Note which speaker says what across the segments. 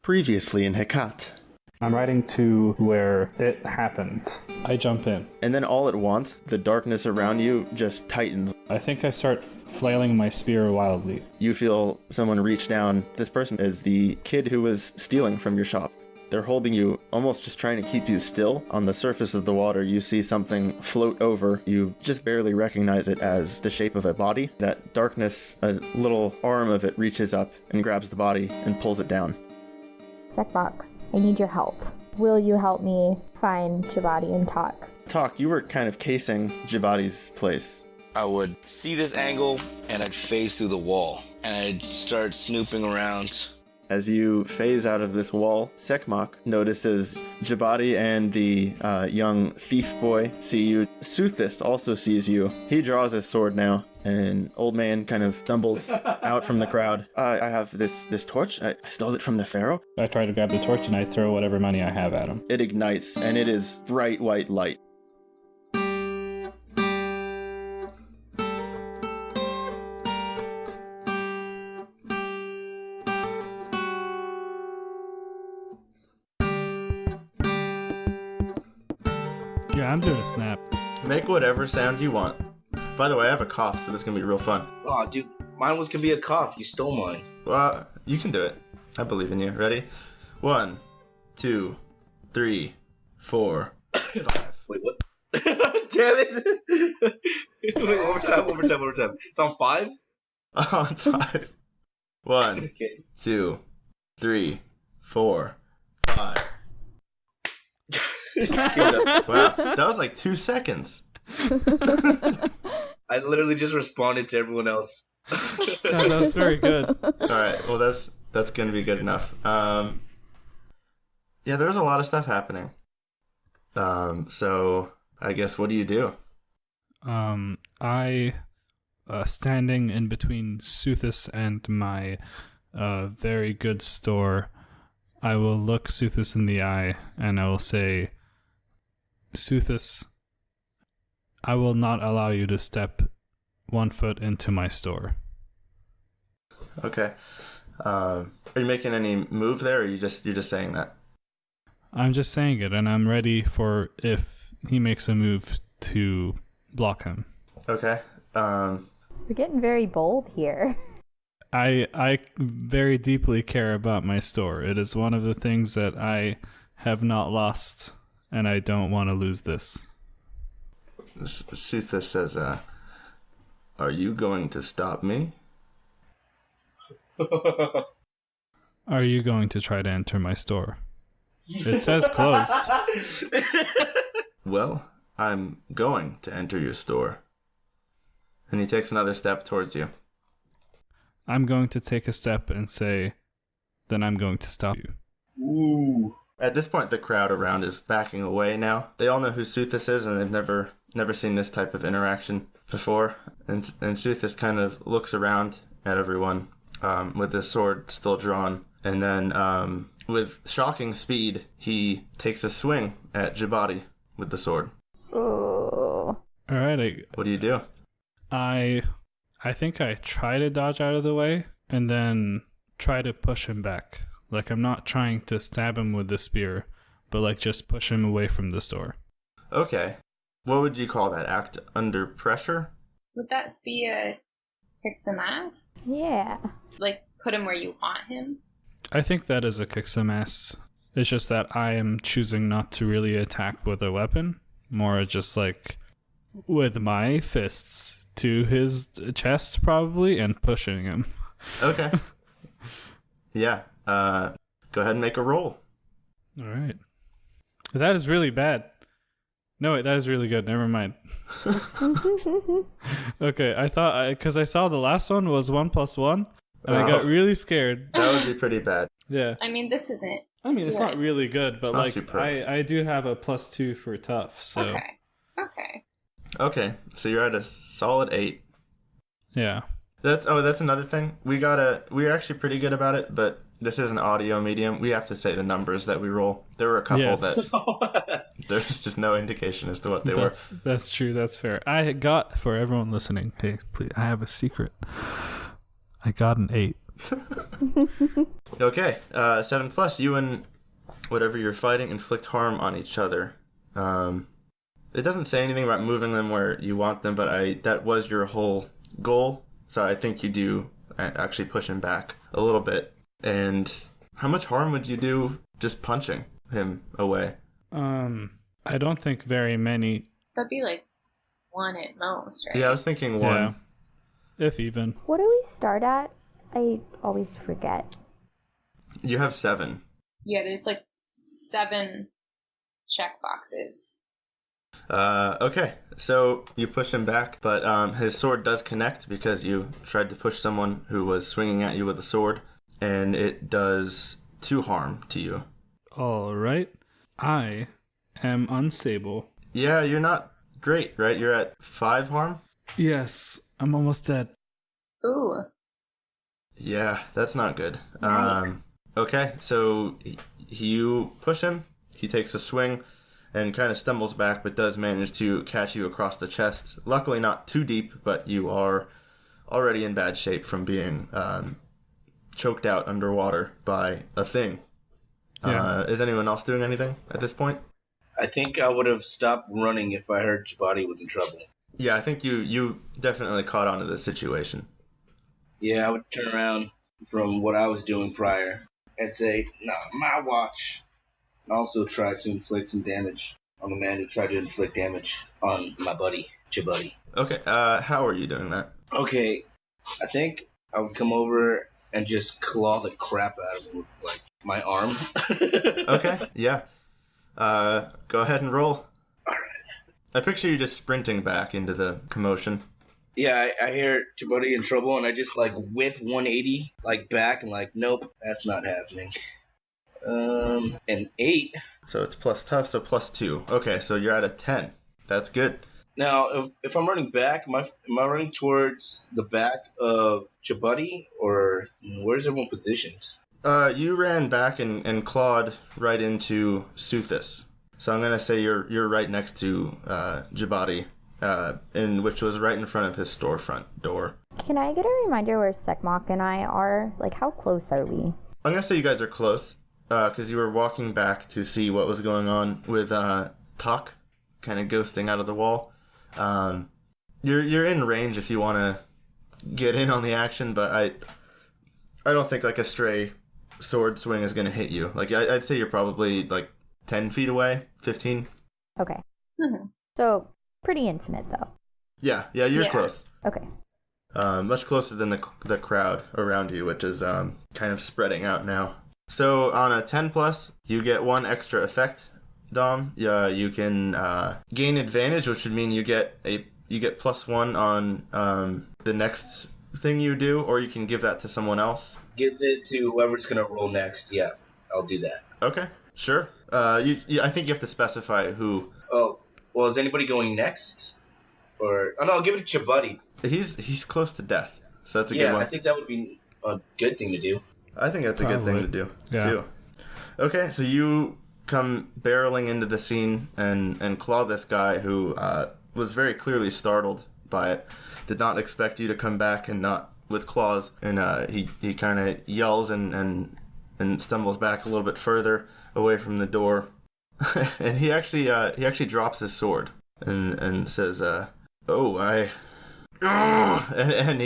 Speaker 1: Previously in Hekhat.
Speaker 2: I'm riding to where it happened. I jump in.
Speaker 1: And then all at once, the darkness around you just tightens.
Speaker 2: I think I start flailing my spear wildly.
Speaker 1: You feel someone reach down. This person is the kid who was stealing from your shop. They're holding you, almost just trying to keep you still. On the surface of the water, you see something float over. You just barely recognize it as the shape of a body. That darkness, a little arm of it reaches up and grabs the body and pulls it down.
Speaker 3: Sekbok, I need your help. Will you help me find Jabadi and talk?
Speaker 1: Talk, you were kind of casing Jabadi's place.
Speaker 4: I would see this angle, and I'd phase through the wall, and I'd start snooping around.
Speaker 1: As you phase out of this wall, Sekmok notices Jabadi and the young thief boy see you. Suthis also sees you. He draws his sword now. An old man kind of stumbles out from the crowd. I have this torch. I stole it from the pharaoh.
Speaker 2: I try to grab the torch and I throw whatever money I have at him.
Speaker 1: It ignites, and it is bright white light.
Speaker 2: Yeah, I'm doing a snap.
Speaker 1: Make whatever sound you want. By the way, I have a cough, so this is going to be real fun.
Speaker 4: Oh, dude, mine was gonna be a cough. You stole mine.
Speaker 1: Well, you can do it. I believe in you. Ready? 1, 2, 3, 4, 5.
Speaker 4: Wait, what? Damn it! Wait, one more time. It's on 5?
Speaker 1: On 5. 1,
Speaker 4: Okay.
Speaker 1: 2, 3, 4, 5. Wow, that was like 2 seconds.
Speaker 4: I literally just responded to everyone else.
Speaker 2: God, that was very good.
Speaker 1: All right, well that's gonna be good enough. Yeah, there's a lot of stuff happening. So I guess what do you do?
Speaker 2: I standing in between Suthis and my very good store, I will look Suthis in the eye and I will say, Suthis, I will not allow you to step 1 foot into my store.
Speaker 1: Okay. Are you making any move there, or you're just saying that?
Speaker 2: I'm just saying it, and I'm ready for if he makes a move to block him.
Speaker 1: Okay.
Speaker 3: We're getting very bold here.
Speaker 2: I very deeply care about my store. It is one of the things that I have not lost, and I don't want to lose this.
Speaker 1: Sutha says, are you going to stop me?
Speaker 2: Are you going to try to enter my store? It says closed.
Speaker 1: Well, I'm going to enter your store. And he takes another step towards you.
Speaker 2: I'm going to take a step and say, then I'm going to stop you.
Speaker 4: Ooh.
Speaker 1: At this point, the crowd around is backing away now. They all know who Suthis is, and they've never seen this type of interaction before. And Suthis kind of looks around at everyone with his sword still drawn. And then, with shocking speed, he takes a swing at Jabadi with the sword.
Speaker 3: Oh.
Speaker 2: All right.
Speaker 1: What do you do?
Speaker 2: I think I try to dodge out of the way and then try to push him back. Like, I'm not trying to stab him with the spear, but like just push him away from the store.
Speaker 1: Okay. What would you call that? Act under pressure?
Speaker 5: Would that be a kick some ass?
Speaker 3: Yeah.
Speaker 5: Like, put him where you want him?
Speaker 2: I think that is a kick some ass. It's just that I am choosing not to really attack with a weapon, more just like with my fists to his chest probably and pushing him.
Speaker 1: Okay. Yeah. Go ahead and make a roll.
Speaker 2: All right. That is really bad. No, wait, that is really good. Never mind. Okay, I thought, because I saw the last one was 1 + 1, and I got really scared.
Speaker 1: That would be pretty bad.
Speaker 2: Yeah.
Speaker 5: I mean, this isn't.
Speaker 2: I mean, it's not really good, but
Speaker 1: not
Speaker 2: like,
Speaker 1: super.
Speaker 2: I do have a +2 for tough, so.
Speaker 5: Okay.
Speaker 1: Okay, so you're at a solid 8.
Speaker 2: Yeah.
Speaker 1: That's another thing. We're actually pretty good about it, but this is an audio medium. We have to say the numbers that we roll. There were a couple that there's just no indication as to what they were.
Speaker 2: That's true. That's fair. I got, for everyone listening, hey, please, I have a secret. I got an 8.
Speaker 1: Okay, 7 plus. You and whatever you're fighting inflict harm on each other. It doesn't say anything about moving them where you want them, but that was your whole goal. So I think you do actually push him back a little bit. And how much harm would you do just punching him away?
Speaker 2: I don't think very many.
Speaker 5: That'd be like 1 at most, right?
Speaker 1: Yeah, I was thinking 1.
Speaker 2: Yeah, if even.
Speaker 3: What do we start at? I always forget.
Speaker 1: You have 7.
Speaker 5: Yeah, there's like 7 check boxes.
Speaker 1: Okay, so you push him back, but his sword does connect because you tried to push someone who was swinging at you with a sword, and it does 2 harm to you.
Speaker 2: All right. I am unstable.
Speaker 1: Yeah, you're not great, right? You're at 5 harm?
Speaker 2: Yes, I'm almost dead.
Speaker 5: Ooh.
Speaker 1: Yeah, that's not good.
Speaker 5: Yikes.
Speaker 1: Okay, so you push him, he takes a swing, and kind of stumbles back, but does manage to catch you across the chest. Luckily not too deep, but you are already in bad shape from being choked out underwater by a thing.
Speaker 2: Yeah.
Speaker 1: Is anyone else doing anything at this point?
Speaker 6: I think I would have stopped running if I heard Jabadi was in trouble.
Speaker 1: Yeah, I think you definitely caught on to this situation.
Speaker 6: Yeah, I would turn around from what I was doing prior and say, "Nah, my watch." And also try to inflict some damage on the man who tried to inflict damage on my buddy, Jabadi.
Speaker 1: Okay, how are you doing that?
Speaker 6: Okay, I think I would come over and just claw the crap out of him with, like, my arm.
Speaker 1: Okay, yeah. Go ahead and roll.
Speaker 6: Alright.
Speaker 1: I picture you just sprinting back into the commotion.
Speaker 6: Yeah, I hear Jabadi in trouble, and I just, like, whip 180, like, back, and, like, nope, that's not happening. An 8.
Speaker 1: So it's plus tough, so plus 2. Okay, so you're at a 10. That's good.
Speaker 6: Now, if I'm running back, am I running towards the back of Jabadi, or where's everyone positioned?
Speaker 1: You ran back and clawed right into Suthis. So I'm gonna say you're right next to Jabadi, which was right in front of his storefront door.
Speaker 3: Can I get a reminder where Sekmok and I are? Like, how close are we?
Speaker 1: I'm gonna say you guys are close, because you were walking back to see what was going on with Talk, kind of ghosting out of the wall. You're in range if you want to get in on the action, but I don't think like a stray sword swing is gonna hit you. Like I'd say you're probably like 10 feet away, 15.
Speaker 3: Okay.
Speaker 5: Mhm.
Speaker 3: So, pretty intimate, though.
Speaker 1: Yeah, you're
Speaker 5: Yeah.
Speaker 1: close.
Speaker 3: Okay.
Speaker 1: Much closer than the crowd around you, which is kind of spreading out now. So on a 10 plus, you get 1 extra effect, Dom. You can gain advantage, which would mean you get +1 on the next thing you do, or you can give that to someone else.
Speaker 6: Give it to whoever's gonna roll next. Yeah, I'll do that.
Speaker 1: Okay, sure. I think you have to specify who.
Speaker 6: Oh, well, is anybody going next? Or no, I'll give it to Jabadi.
Speaker 1: He's close to death, so that's a good
Speaker 6: Yeah,
Speaker 1: one.
Speaker 6: I think that would be a good thing to do.
Speaker 1: I think that's a good thing to do,
Speaker 2: Yeah.
Speaker 1: too. Okay, so you come barreling into the scene and claw this guy who was very clearly startled by it. Did not expect you to come back and not with claws. And he kind of yells and stumbles back a little bit further away from the door. And he actually drops his sword and says, "Oh, and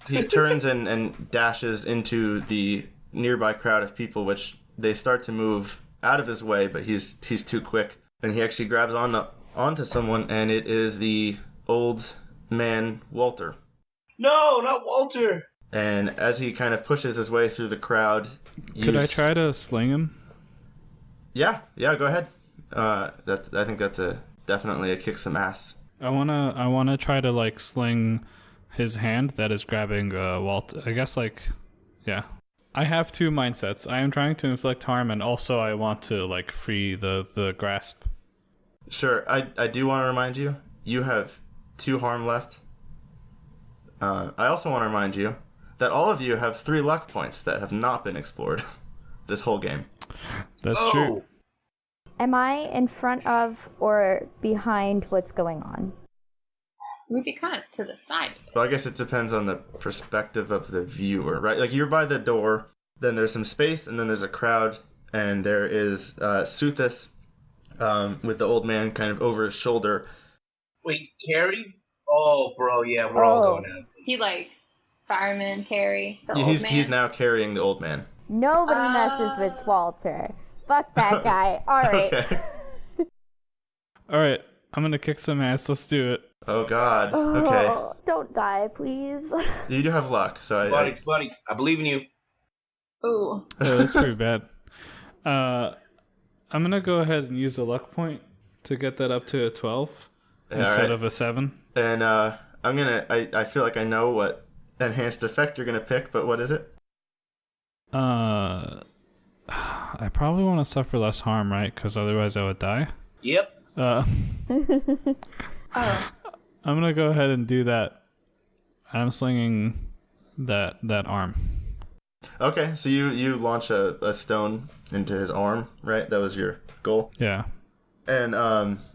Speaker 1: he turns and dashes into the nearby crowd of people, which they start to move out of his way, but he's too quick, and he actually grabs onto someone, and it is the old man Walter.
Speaker 6: No, not Walter.
Speaker 1: And as he kind of pushes his way through the crowd,
Speaker 2: Could I try to sling him?
Speaker 1: Yeah, go ahead. I think that's definitely a kick some ass.
Speaker 2: I wanna try to like sling his hand that is grabbing Walt. I guess yeah. I have 2 mindsets. I am trying to inflict harm, and also I want to like free the grasp.
Speaker 1: Sure, I do want to remind you, you have 2 harm left. I also want to remind you that all of you have 3 luck points that have not been explored this whole game.
Speaker 2: That's true.
Speaker 3: Am I in front of or behind what's going on?
Speaker 5: We'd be kind of to the side of it.
Speaker 1: Well, I guess it depends on the perspective of the viewer, right? Like, you're by the door, then there's some space, and then there's a crowd, and there is Suthis with the old man kind of over his shoulder.
Speaker 6: Wait, Carrie? Oh, bro, yeah, we're all going out.
Speaker 5: He like fireman carry the old man.
Speaker 1: He's now carrying the old man.
Speaker 3: Nobody messes with Walter. Fuck that guy. All right.
Speaker 1: Okay.
Speaker 2: All right, I'm gonna kick some ass. Let's do it.
Speaker 1: Oh, God. Okay.
Speaker 3: Oh, don't die, please.
Speaker 1: You do have luck, so
Speaker 6: Buddy, I believe in you.
Speaker 5: Ooh.
Speaker 2: Oh, that's pretty bad. I'm gonna go ahead and use a luck point to get that up to a 12 instead of a 7.
Speaker 1: And I feel like I know what enhanced effect you're gonna pick, but what is it?
Speaker 2: I probably want to suffer less harm, right? Because otherwise I would die.
Speaker 6: Yep.
Speaker 2: I'm gonna go ahead and do that. I'm slinging that arm.
Speaker 1: Okay, so you launch a stone into his arm, right? That was your goal.
Speaker 2: Yeah.
Speaker 1: And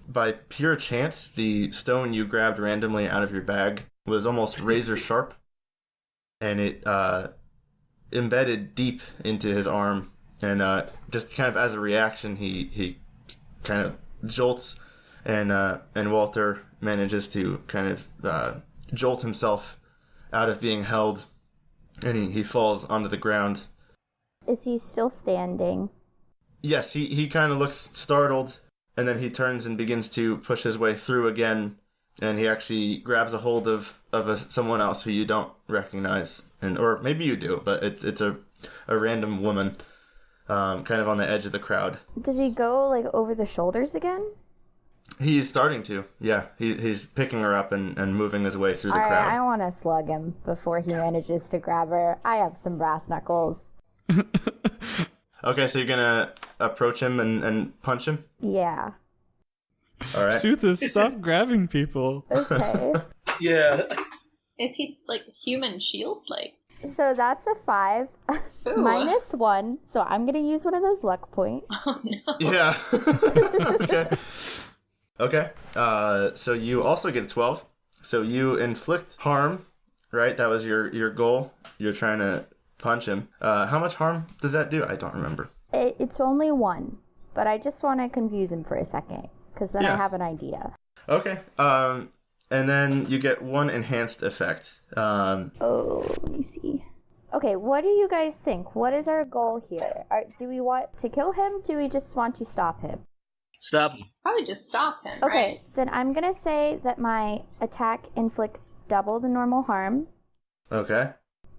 Speaker 1: by pure chance, the stone you grabbed randomly out of your bag was almost razor sharp, and it embedded deep into his arm. And just kind of as a reaction, he kind of jolts, and Walter manages to kind of jolt himself out of being held, and he falls onto the ground.
Speaker 3: Is he still standing?
Speaker 1: Yes, he kind of looks startled, and then he turns and begins to push his way through again, and he actually grabs a hold of someone else who you don't recognize, or maybe you do, but it's a random woman, kind of on the edge of the crowd.
Speaker 3: Does he go like over the shoulders again?
Speaker 1: He's starting to, yeah. He's picking her up and moving his way through the
Speaker 3: All
Speaker 1: crowd.
Speaker 3: right, I want to slug him before he manages to grab her. I have some brass knuckles.
Speaker 1: Okay, so you're gonna approach him and punch him?
Speaker 3: Yeah.
Speaker 1: All right.
Speaker 2: Suthis, stop grabbing people.
Speaker 3: Okay.
Speaker 6: Yeah.
Speaker 5: Is he like human shield? Like,
Speaker 3: So that's a 5
Speaker 5: ooh.
Speaker 3: minus 1. So I'm gonna use one of those luck points.
Speaker 5: Oh no.
Speaker 1: Yeah. Okay. Okay. So you also get a 12. So you inflict harm, right? That was your goal. You're trying to punch him. How much harm does that do? I don't remember.
Speaker 3: It's only 1, but I just want to confuse him for a second, because then I
Speaker 1: Yeah.
Speaker 3: have an idea.
Speaker 1: Okay. And then you get 1 enhanced effect.
Speaker 3: Oh, let me see. Okay, what do you guys think? What is our goal here? Do we want to kill him? Do we just want to stop him?
Speaker 6: Stop him.
Speaker 5: Probably just stop him.
Speaker 3: Okay,
Speaker 5: Right?
Speaker 3: then I'm gonna say that my attack inflicts double the normal harm.
Speaker 1: Okay.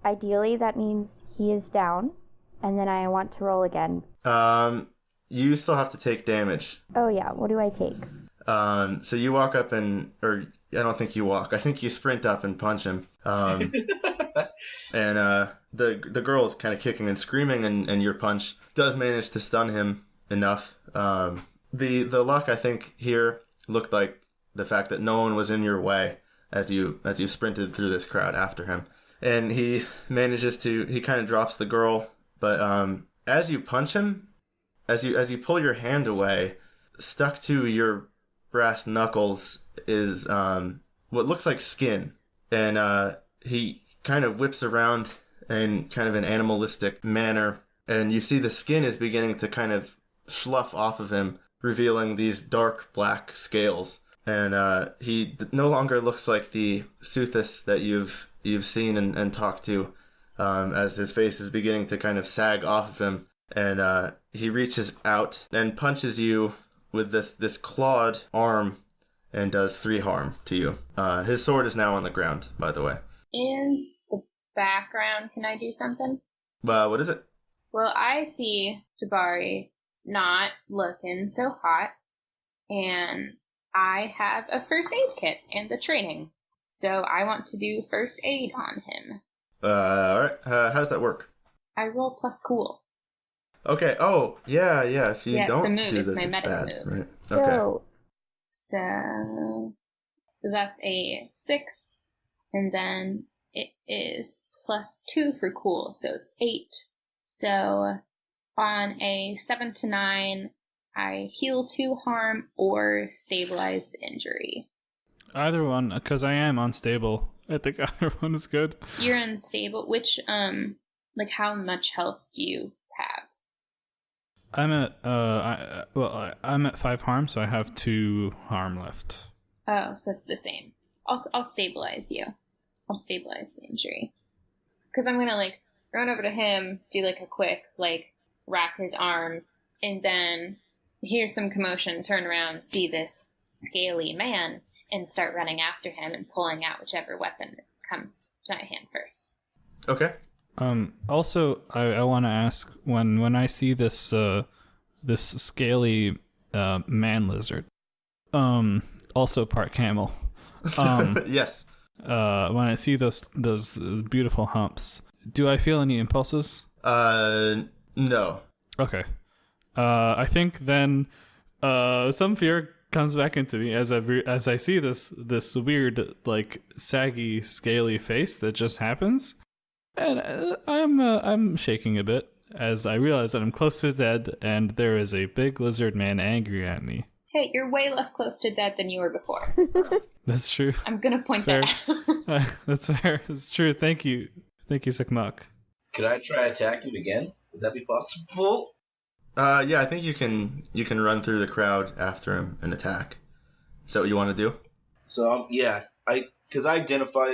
Speaker 3: Ideally, that means he is down, and then I want to roll again.
Speaker 1: You still have to take damage.
Speaker 3: Oh yeah, what do I take?
Speaker 1: So you walk up or I don't think you walk. I think you sprint up and punch him. And the girl is kind of kicking and screaming, and your punch does manage to stun him enough. The luck, I think, here looked like the fact that no one was in your way as you sprinted through this crowd after him. And he manages to, he kind of drops the girl, but as you punch him, as you pull your hand away, stuck to your brass knuckles is what looks like skin. And he kind of whips around in kind of an animalistic manner, and you see the skin is beginning to kind of slough off of him, revealing these dark black scales. And he no longer looks like the Suthis that you've seen and talked to, as his face is beginning to kind of sag off of him. And he reaches out and punches you with this clawed arm and does 3 harm to you. His sword is now on the ground, by the way.
Speaker 5: In the background, can I do something?
Speaker 1: What is it?
Speaker 5: Well, I see Jabari not looking so hot, and I have a first aid kit and the training. So I want to do first aid on him.
Speaker 1: Alright. How does that work?
Speaker 5: I roll plus cool.
Speaker 1: Okay. Oh, yeah. If you
Speaker 5: Yeah, it's
Speaker 1: don't
Speaker 5: a move.
Speaker 1: do
Speaker 5: It's
Speaker 1: this,
Speaker 5: my
Speaker 1: it's
Speaker 5: medic
Speaker 1: bad.
Speaker 5: move.
Speaker 1: Right. Okay.
Speaker 3: So,
Speaker 5: So that's a 6, and then it is plus 2 for cool, so it's 8. So on a 7 to 9, I heal 2 harm or stabilize the injury.
Speaker 2: Either one, because I am unstable. I think either one is good.
Speaker 5: You're unstable. Which, like, how much health do you have?
Speaker 2: I'm at I'm at 5 harm, so I have 2 harm left.
Speaker 5: Oh, so it's the same. I'll stabilize you. I'll stabilize the injury. Because I'm gonna, like, run over to him, do, like, a quick, like, wrap his arm, and then hear some commotion, turn around, see this scaly man, and start running after him and pulling out whichever weapon comes to my hand first.
Speaker 1: Okay.
Speaker 2: Also, I want to ask, when I see this this scaly man lizard, also part camel,
Speaker 1: Yes.
Speaker 2: when I see those beautiful humps, do I feel any impulses?
Speaker 1: No.
Speaker 2: Okay. I think then some fear comes back into me as I see this weird, like, saggy, scaly face that just happens, and I'm shaking a bit as I realize that I'm close to dead, and there is a big lizard man angry at me.
Speaker 5: Hey, you're way less close to dead than you were before.
Speaker 2: That's true.
Speaker 5: I'm gonna point
Speaker 2: That's
Speaker 5: that out.
Speaker 2: That's fair. It's true. Thank you, Sikmak.
Speaker 6: Could I try attacking him again? Would that be possible?
Speaker 1: Yeah, I think you can run through the crowd after him and attack. Is that what you want to do?
Speaker 6: So yeah, I can identify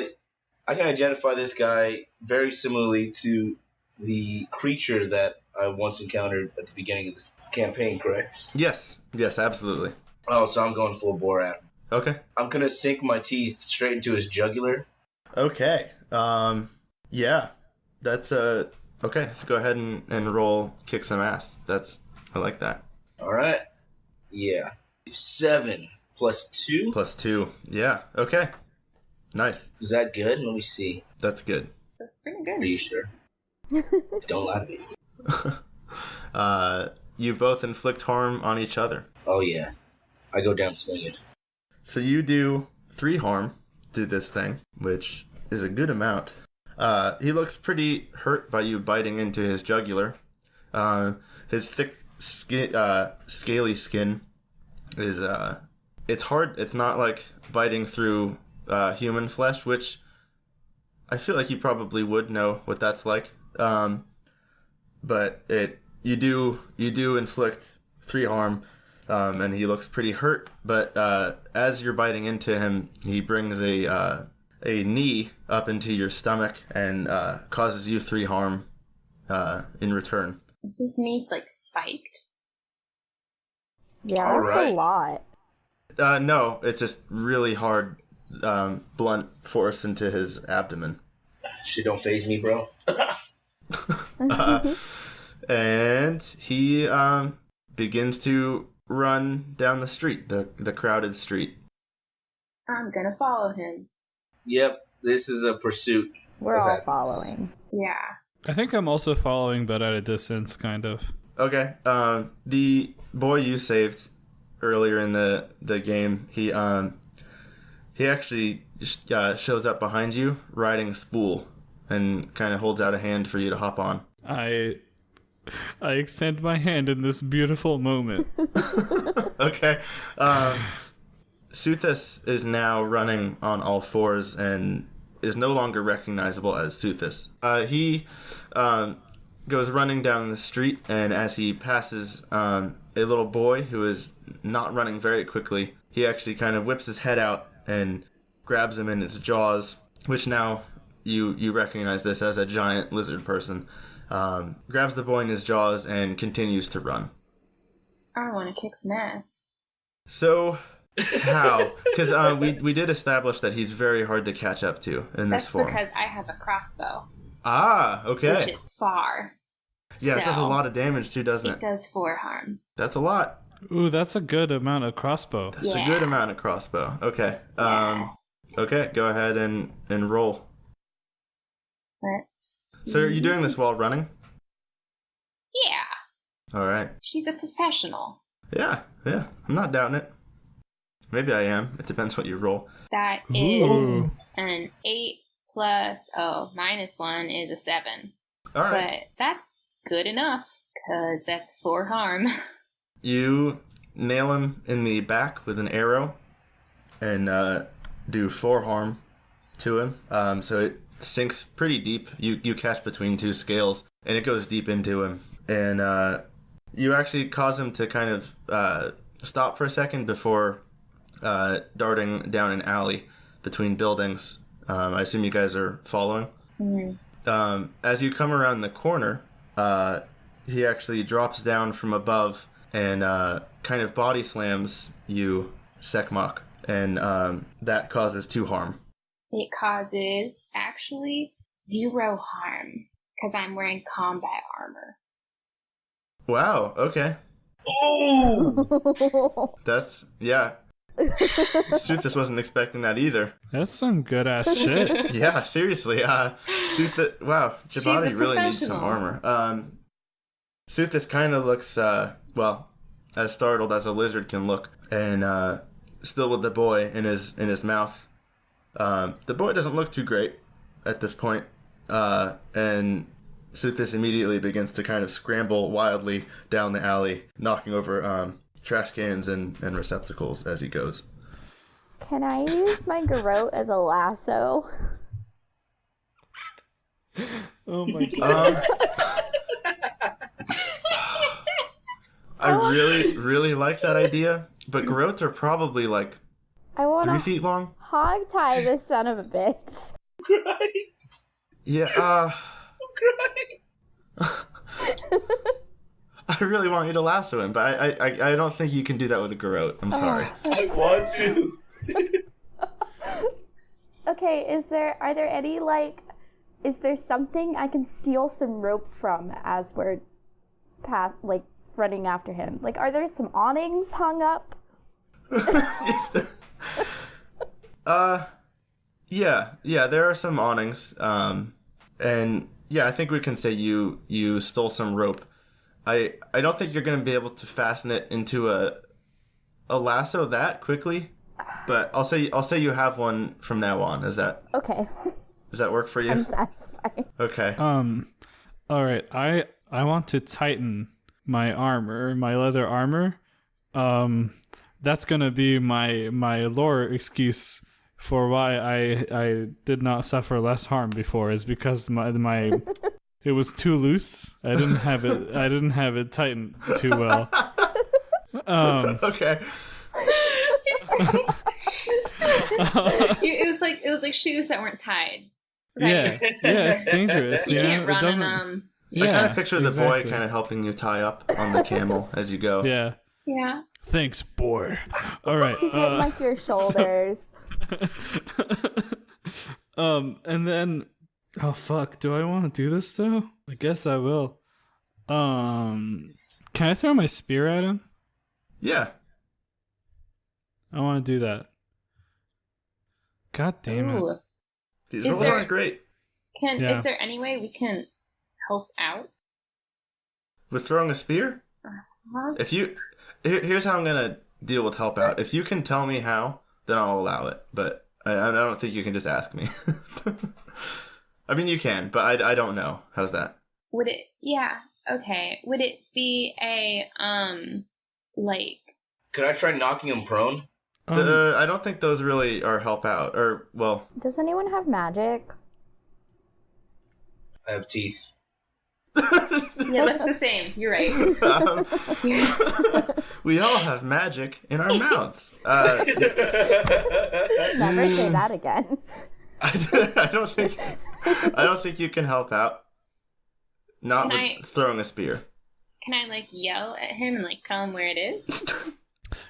Speaker 6: this guy very similarly to the creature that I once encountered at the beginning of this campaign, correct?
Speaker 1: Yes, absolutely.
Speaker 6: Oh, so I'm going full bore at him.
Speaker 1: Okay.
Speaker 6: I'm gonna sink my teeth straight into his jugular.
Speaker 1: Okay. Yeah. That's okay. So go ahead and roll kick some ass. I like that.
Speaker 6: Alright. Yeah. 7 plus 2.
Speaker 1: +2. Yeah. Okay. Nice.
Speaker 6: Is that good? Let me see.
Speaker 1: That's good.
Speaker 5: That's pretty
Speaker 6: Are
Speaker 5: good.
Speaker 6: you sure? Don't lie to me.
Speaker 1: You both inflict harm on each other.
Speaker 6: Oh yeah. I go down swinging.
Speaker 1: So you do 3 harm to this thing, which is a good amount. He looks pretty hurt by you biting into his jugular. His thick, scaly skin is, it's hard. It's not like biting through human flesh, which I feel like you probably would know what that's like. But you do inflict 3 harm, and he looks pretty hurt. But as you're biting into him, he brings a knee up into your stomach and causes you 3 harm in return.
Speaker 5: Is his knees, like, spiked?
Speaker 3: Yeah,
Speaker 6: All
Speaker 3: that's
Speaker 6: right.
Speaker 3: a lot.
Speaker 1: No, it's just really hard, blunt force into his abdomen.
Speaker 6: Shit don't phase me, bro.
Speaker 1: And he begins to run down the street, the crowded street.
Speaker 5: I'm gonna follow him.
Speaker 6: Yep, this is a pursuit.
Speaker 3: We're
Speaker 6: of
Speaker 3: all
Speaker 6: happiness.
Speaker 3: following.
Speaker 5: Yeah.
Speaker 2: I think I'm also following, but at a distance, kind of.
Speaker 1: Okay, the boy you saved earlier in the game, he actually shows up behind you riding a spool and kind of holds out a hand for you to hop on.
Speaker 2: I extend my hand in this beautiful moment.
Speaker 1: Okay. Suthis is now running on all fours and is no longer recognizable as Suthis. He goes running down the street, and as he passes a little boy who is not running very quickly, he actually kind of whips his head out and grabs him in his jaws, which now you recognize this as a giant lizard person. Grabs the boy in his jaws and continues to run.
Speaker 5: I want to kick some ass.
Speaker 1: So, how? Because we did establish that he's very hard to catch up to in this
Speaker 5: That's
Speaker 1: form.
Speaker 5: because I have a crossbow,
Speaker 1: Ah, okay.
Speaker 5: which is far.
Speaker 1: Yeah, it does a
Speaker 5: So,
Speaker 1: lot of damage too, doesn't
Speaker 5: It
Speaker 1: it?
Speaker 5: does 4 harm.
Speaker 1: That's a lot.
Speaker 2: Ooh, that's a good amount of crossbow.
Speaker 1: That's a
Speaker 5: Yeah.
Speaker 1: good amount of crossbow. Okay.
Speaker 5: Yeah.
Speaker 1: Okay, go ahead and roll.
Speaker 5: Let's see.
Speaker 1: So are you doing this while running?
Speaker 5: Yeah.
Speaker 1: All right.
Speaker 5: She's a professional.
Speaker 1: Yeah. I'm not doubting it. Maybe I am. It depends what you roll.
Speaker 5: That is
Speaker 2: Ooh.
Speaker 5: an 8 plus, minus 1 is a 7.
Speaker 1: All right.
Speaker 5: But that's good enough, because that's 4 harm.
Speaker 1: You nail him in the back with an arrow, and do 4 harm to him. So it sinks pretty deep. You catch between 2 scales, and it goes deep into him. And you actually cause him to kind of stop for a second before darting down an alley between buildings. I assume you guys are following.
Speaker 5: Mm-hmm.
Speaker 1: As you come around the corner, he actually drops down from above and kind of body slams you, Sekmok, and that causes 2 harm.
Speaker 5: It causes actually 0 harm because I'm wearing combat armor.
Speaker 1: Wow, okay.
Speaker 6: Oh!
Speaker 1: That's, yeah. Suthis wasn't expecting that either.
Speaker 2: That's some good ass shit.
Speaker 1: Yeah, seriously. Suthis, wow,
Speaker 5: She's
Speaker 1: Jabari
Speaker 5: a
Speaker 1: really needs some
Speaker 5: professional.
Speaker 1: armor. Suthis kind of looks, well, as startled as a lizard can look, and still with the boy in his mouth. The boy doesn't look too great at this point, and Suthis immediately begins to kind of scramble wildly down the alley, knocking over trash cans and receptacles as he goes.
Speaker 3: Can I use my garrote as a lasso?
Speaker 2: Oh my god.
Speaker 1: I really like that idea, but garrotes are probably like
Speaker 3: I want
Speaker 1: 3
Speaker 3: to
Speaker 1: feet long.
Speaker 3: hog tie this son of a bitch.
Speaker 6: Crying.
Speaker 1: Yeah,
Speaker 6: I'm crying.
Speaker 1: I really want you to lasso him, but I don't think you can do that with a garrote. I'm sorry.
Speaker 6: I want to.
Speaker 3: Okay, are there any, is there something I can steal some rope from as we're running after him? Like, are there some awnings hung up?
Speaker 1: Yeah, there are some awnings. And yeah, I think we can say you stole some rope. I don't think you're going to be able to fasten it into a lasso that quickly, but I'll say you have one from now on. Does
Speaker 3: Okay,
Speaker 1: that work for you?
Speaker 3: I'm satisfied.
Speaker 1: Okay.
Speaker 2: All right. I want to tighten my armor, my leather armor. That's gonna be my lore excuse for why I did not suffer less harm before, is because my it was too loose. I didn't have it tightened too well.
Speaker 1: Okay.
Speaker 5: It was like shoes that weren't tied. Right?
Speaker 2: Yeah, it's dangerous.
Speaker 5: You
Speaker 2: know?
Speaker 5: can't
Speaker 2: It
Speaker 5: run in
Speaker 2: doesn't-
Speaker 5: them.
Speaker 1: I kind of picture the boy
Speaker 2: exactly.
Speaker 1: kind of helping you tie up on the camel as you go.
Speaker 2: Yeah.
Speaker 5: Yeah.
Speaker 2: Thanks, boy. All right.
Speaker 3: Get like your shoulders.
Speaker 2: And then, oh fuck, do I want to do this though? I guess I will. Can I throw my spear at him?
Speaker 1: Yeah.
Speaker 2: I want to do that. God damn it.
Speaker 5: Ooh.
Speaker 1: These
Speaker 5: Is
Speaker 1: rolls
Speaker 5: there-
Speaker 1: aren't great.
Speaker 2: Yeah.
Speaker 5: Is there any way we can help out?
Speaker 1: With throwing a spear?
Speaker 5: Huh?
Speaker 1: Here's how I'm gonna deal with help out. If you can tell me how, then I'll allow it. But I don't think you can just ask me. I mean, you can, but I don't know. How's that?
Speaker 5: Would it? Yeah. Okay. Would it be a like?
Speaker 6: Could I try knocking him prone?
Speaker 1: I don't think those really are help out. Or, well,
Speaker 3: Does anyone have magic?
Speaker 6: I have teeth.
Speaker 5: Yeah, that's the same. You're right.
Speaker 1: we all have magic in our mouths.
Speaker 3: Never say that again.
Speaker 1: I don't think you can help out. Not
Speaker 5: Can
Speaker 1: with
Speaker 5: I-
Speaker 1: throwing a spear.
Speaker 5: Can I like yell at him and like tell him where it is?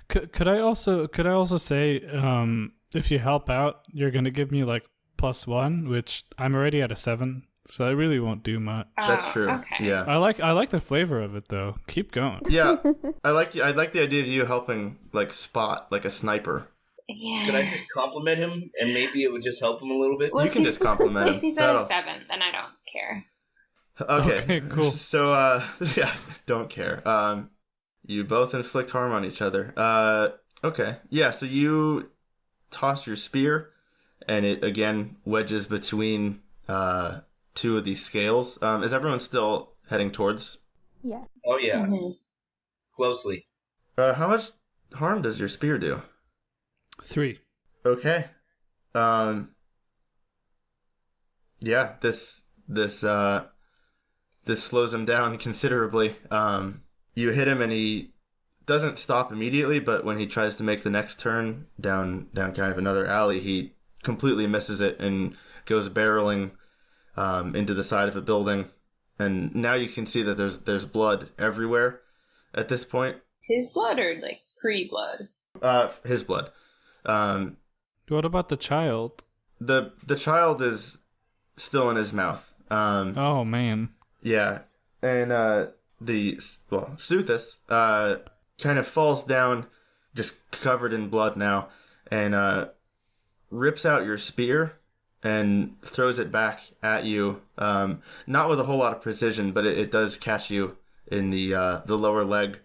Speaker 2: Could I also say, if you help out, you're gonna give me like +1, which I'm already at a 7, so I really won't do much.
Speaker 1: That's
Speaker 5: Oh,
Speaker 1: true.
Speaker 5: Okay.
Speaker 1: Yeah.
Speaker 2: I like the flavor of it though. Keep going.
Speaker 1: Yeah. I like the idea of you helping like spot like a sniper.
Speaker 5: Yeah.
Speaker 6: Could I just compliment him and maybe it would just help him a little bit?
Speaker 5: Well,
Speaker 1: You can just compliment him.
Speaker 5: If he's at a
Speaker 1: That'll-
Speaker 5: 7, then I don't care.
Speaker 1: Okay.
Speaker 2: Okay, cool.
Speaker 1: So yeah, don't care. You both inflict harm on each other. Okay. Yeah, so you toss your spear and it again wedges between two of these scales. Is everyone still heading towards?
Speaker 3: Yeah.
Speaker 6: Oh yeah,
Speaker 5: Mhm.
Speaker 6: closely.
Speaker 1: How much harm does your spear do?
Speaker 2: 3.
Speaker 1: Okay. Yeah, this slows him down considerably. You hit him and he doesn't stop immediately, but when he tries to make the next turn down kind of another alley, he completely misses it and goes barreling into the side of a building. And now you can see that there's blood everywhere at this point.
Speaker 5: His blood or like pre-blood?
Speaker 1: His blood.
Speaker 2: What about the child?
Speaker 1: The child is still in his mouth.
Speaker 2: Oh man.
Speaker 1: Yeah, and Suthis kind of falls down, just covered in blood now, and rips out your spear and throws it back at you. Not with a whole lot of precision, but it does catch you in the lower leg,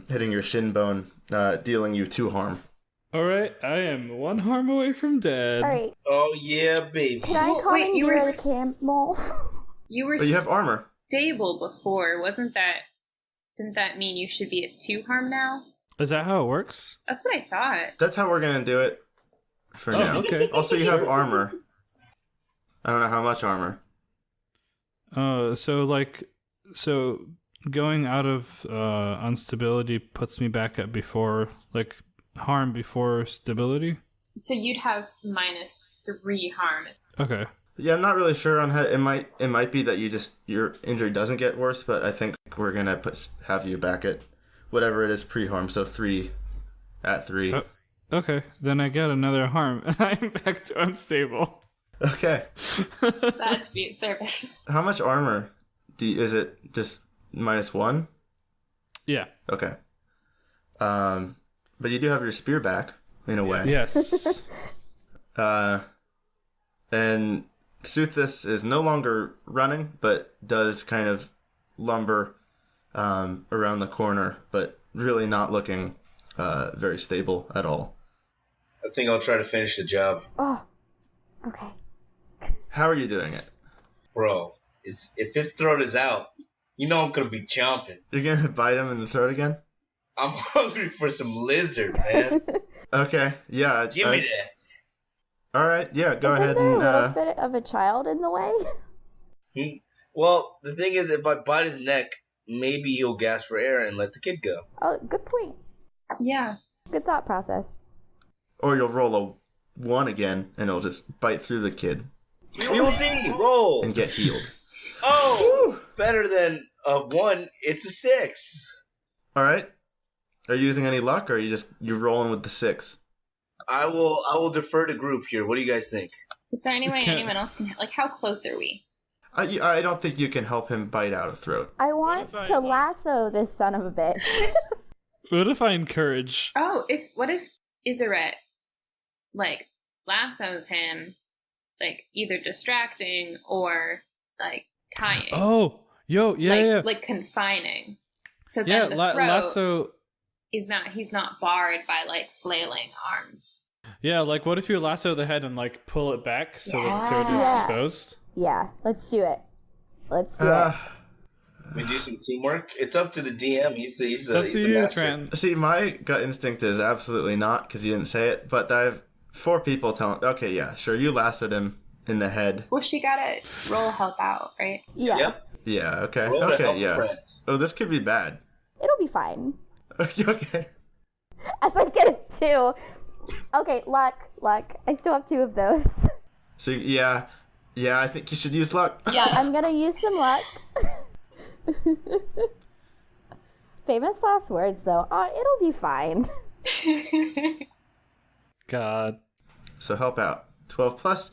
Speaker 1: hitting your shin bone, dealing you 2 harm.
Speaker 2: All right, I am 1 harm away from dead.
Speaker 3: All right.
Speaker 6: Oh yeah, baby.
Speaker 3: Can I
Speaker 5: Well, wait, you
Speaker 3: commandeer
Speaker 5: were
Speaker 3: the camel?
Speaker 5: You were
Speaker 1: But you have armor.
Speaker 5: stable before, wasn't that? Didn't that mean you should be at 2 harm now?
Speaker 2: Is that how it works?
Speaker 5: That's what I thought.
Speaker 1: That's how we're gonna do it for now.
Speaker 2: Okay.
Speaker 1: Also, you have armor. I don't know how much armor.
Speaker 2: So going out of unstability puts me back at before, like, harm before stability?
Speaker 5: So you'd have -3 harm.
Speaker 2: Okay.
Speaker 1: Yeah, I'm not really sure on how it might be that your injury doesn't get worse, but I think we're gonna have you back at whatever it is pre-harm, so 3 at 3.
Speaker 2: Okay, then I get another harm, and I'm back to unstable.
Speaker 1: Okay.
Speaker 5: That to be of service.
Speaker 1: How much armor is it? Just -1?
Speaker 2: Yeah.
Speaker 1: Okay. But you do have your spear back in a way.
Speaker 2: Yes.
Speaker 1: And Suthis is no longer running, but does kind of lumber around the corner, but really not looking very stable at all.
Speaker 6: I think I'll try to finish the job.
Speaker 3: Oh, okay.
Speaker 1: How are you doing it?
Speaker 6: Bro, if his throat is out, you know I'm gonna be chomping.
Speaker 1: You're gonna bite him in the throat again?
Speaker 6: I'm hungry for some lizard, man.
Speaker 1: Okay, yeah.
Speaker 6: Give me that.
Speaker 1: All right, yeah, go
Speaker 3: Isn't
Speaker 1: ahead
Speaker 3: there
Speaker 1: and...
Speaker 3: a little bit of a child in the way?
Speaker 6: Well, the thing is, if I bite his neck, maybe he'll gasp for air and let the kid go.
Speaker 3: Oh, good point.
Speaker 5: Yeah.
Speaker 3: Good thought process.
Speaker 1: Or you'll roll a 1 again, and it'll just bite through the kid
Speaker 6: We will see. Roll.
Speaker 1: and get healed.
Speaker 6: Oh, better than a 1. It's a 6.
Speaker 1: All right. Are you using any luck, or are you're rolling with the 6?
Speaker 6: I will defer to group here. What do you guys think?
Speaker 5: Is there any way
Speaker 2: Okay.
Speaker 5: anyone else can, like, how close are we?
Speaker 1: I don't think you can help him bite out a throat.
Speaker 3: I want
Speaker 2: if I,
Speaker 3: to
Speaker 2: like-
Speaker 3: lasso this son of a bitch.
Speaker 2: What if I encourage?
Speaker 5: Oh, what if Izaret, like, lassos him, like, either distracting or, like, tying?
Speaker 2: Oh, yo, yeah,
Speaker 5: like,
Speaker 2: yeah.
Speaker 5: like confining. So
Speaker 2: Yeah,
Speaker 5: then the throat
Speaker 2: lasso.
Speaker 5: he's not barred by, like, flailing arms.
Speaker 2: Yeah, like, what if you lasso the head and, like, pull it back so the throat is
Speaker 3: Yeah.
Speaker 2: exposed?
Speaker 3: Yeah, let's do it. Let's do it.
Speaker 6: We do some teamwork. It's up to the DM. He's
Speaker 2: It's
Speaker 6: the
Speaker 2: up to
Speaker 6: he's the
Speaker 2: you,
Speaker 6: master.
Speaker 2: Trent.
Speaker 1: See, my gut instinct is absolutely not, because you didn't say it, but I have 4 people telling... Okay, yeah, sure, you lassoed him in the head.
Speaker 5: Well, she gotta roll help out, right?
Speaker 3: Yeah,
Speaker 6: Yep.
Speaker 1: Yeah, okay,
Speaker 6: Roll to help
Speaker 1: okay,
Speaker 6: a
Speaker 1: yeah.
Speaker 6: friend.
Speaker 1: Oh, this could be bad.
Speaker 3: it'll be fine.
Speaker 1: Okay.
Speaker 3: As I get it too. Okay, luck. I still have 2 of those.
Speaker 1: So, yeah, I think you should use luck.
Speaker 5: Yeah.
Speaker 3: I'm gonna use some luck. Famous last words, though. It'll be fine.
Speaker 2: God.
Speaker 1: So help out. 12 plus.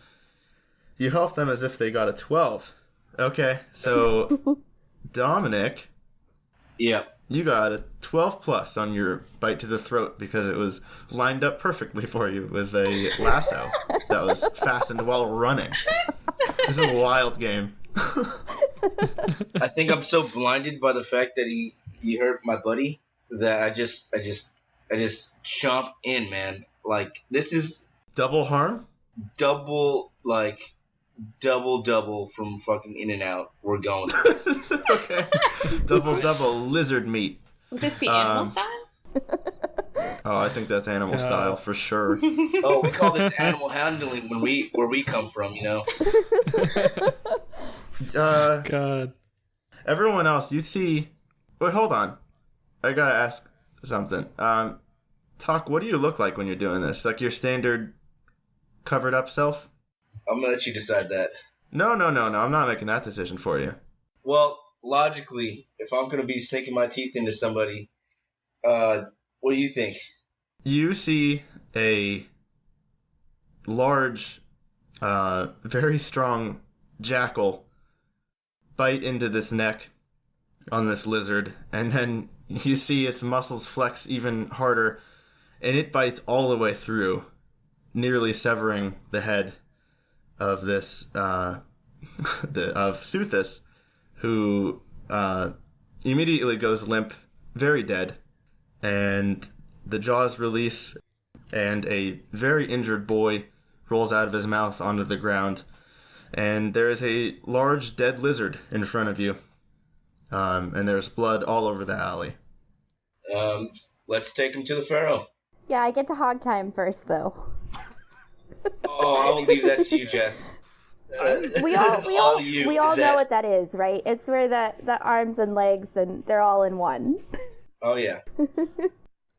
Speaker 1: You help them as if they got a 12. Okay, so Dominic,
Speaker 6: Yeah.
Speaker 1: you got a 12 plus on your bite to the throat because it was lined up perfectly for you with a lasso that was fastened while running. This is a wild game.
Speaker 6: I think I'm so blinded by the fact that he hurt my buddy that I just chomp in, man. Like, this is
Speaker 1: Double harm?
Speaker 6: double from fucking In and Out. We're going.
Speaker 1: Okay. Double lizard meat.
Speaker 5: Would this be animal style?
Speaker 1: Oh, I think that's animal style for sure.
Speaker 6: Oh, we call this animal handling where we come from, you know.
Speaker 2: God.
Speaker 1: Everyone else, you see... Wait, hold on. I gotta ask something. Talk, what do you look like when you're doing this? Like your standard covered up self?
Speaker 6: I'm gonna let you decide that.
Speaker 1: No. I'm not making that decision for you.
Speaker 6: Well, logically, if I'm gonna be sinking my teeth into somebody, what do you think?
Speaker 1: You see a large, very strong jackal bite into this neck on this lizard, and then you see its muscles flex even harder, and it bites all the way through, nearly severing the head of this of Suthis, who immediately goes limp, very dead, and the jaws release, and a very injured boy rolls out of his mouth onto the ground, and there is a large dead lizard in front of you, and there's blood all over the alley.
Speaker 6: Let's take him to the Pharaoh.
Speaker 3: Yeah, I get to hog time first, though.
Speaker 6: Oh, I will leave that to you, Jess.
Speaker 3: We all know what that is, right? It's where the arms and legs and they're all in one.
Speaker 6: Oh yeah.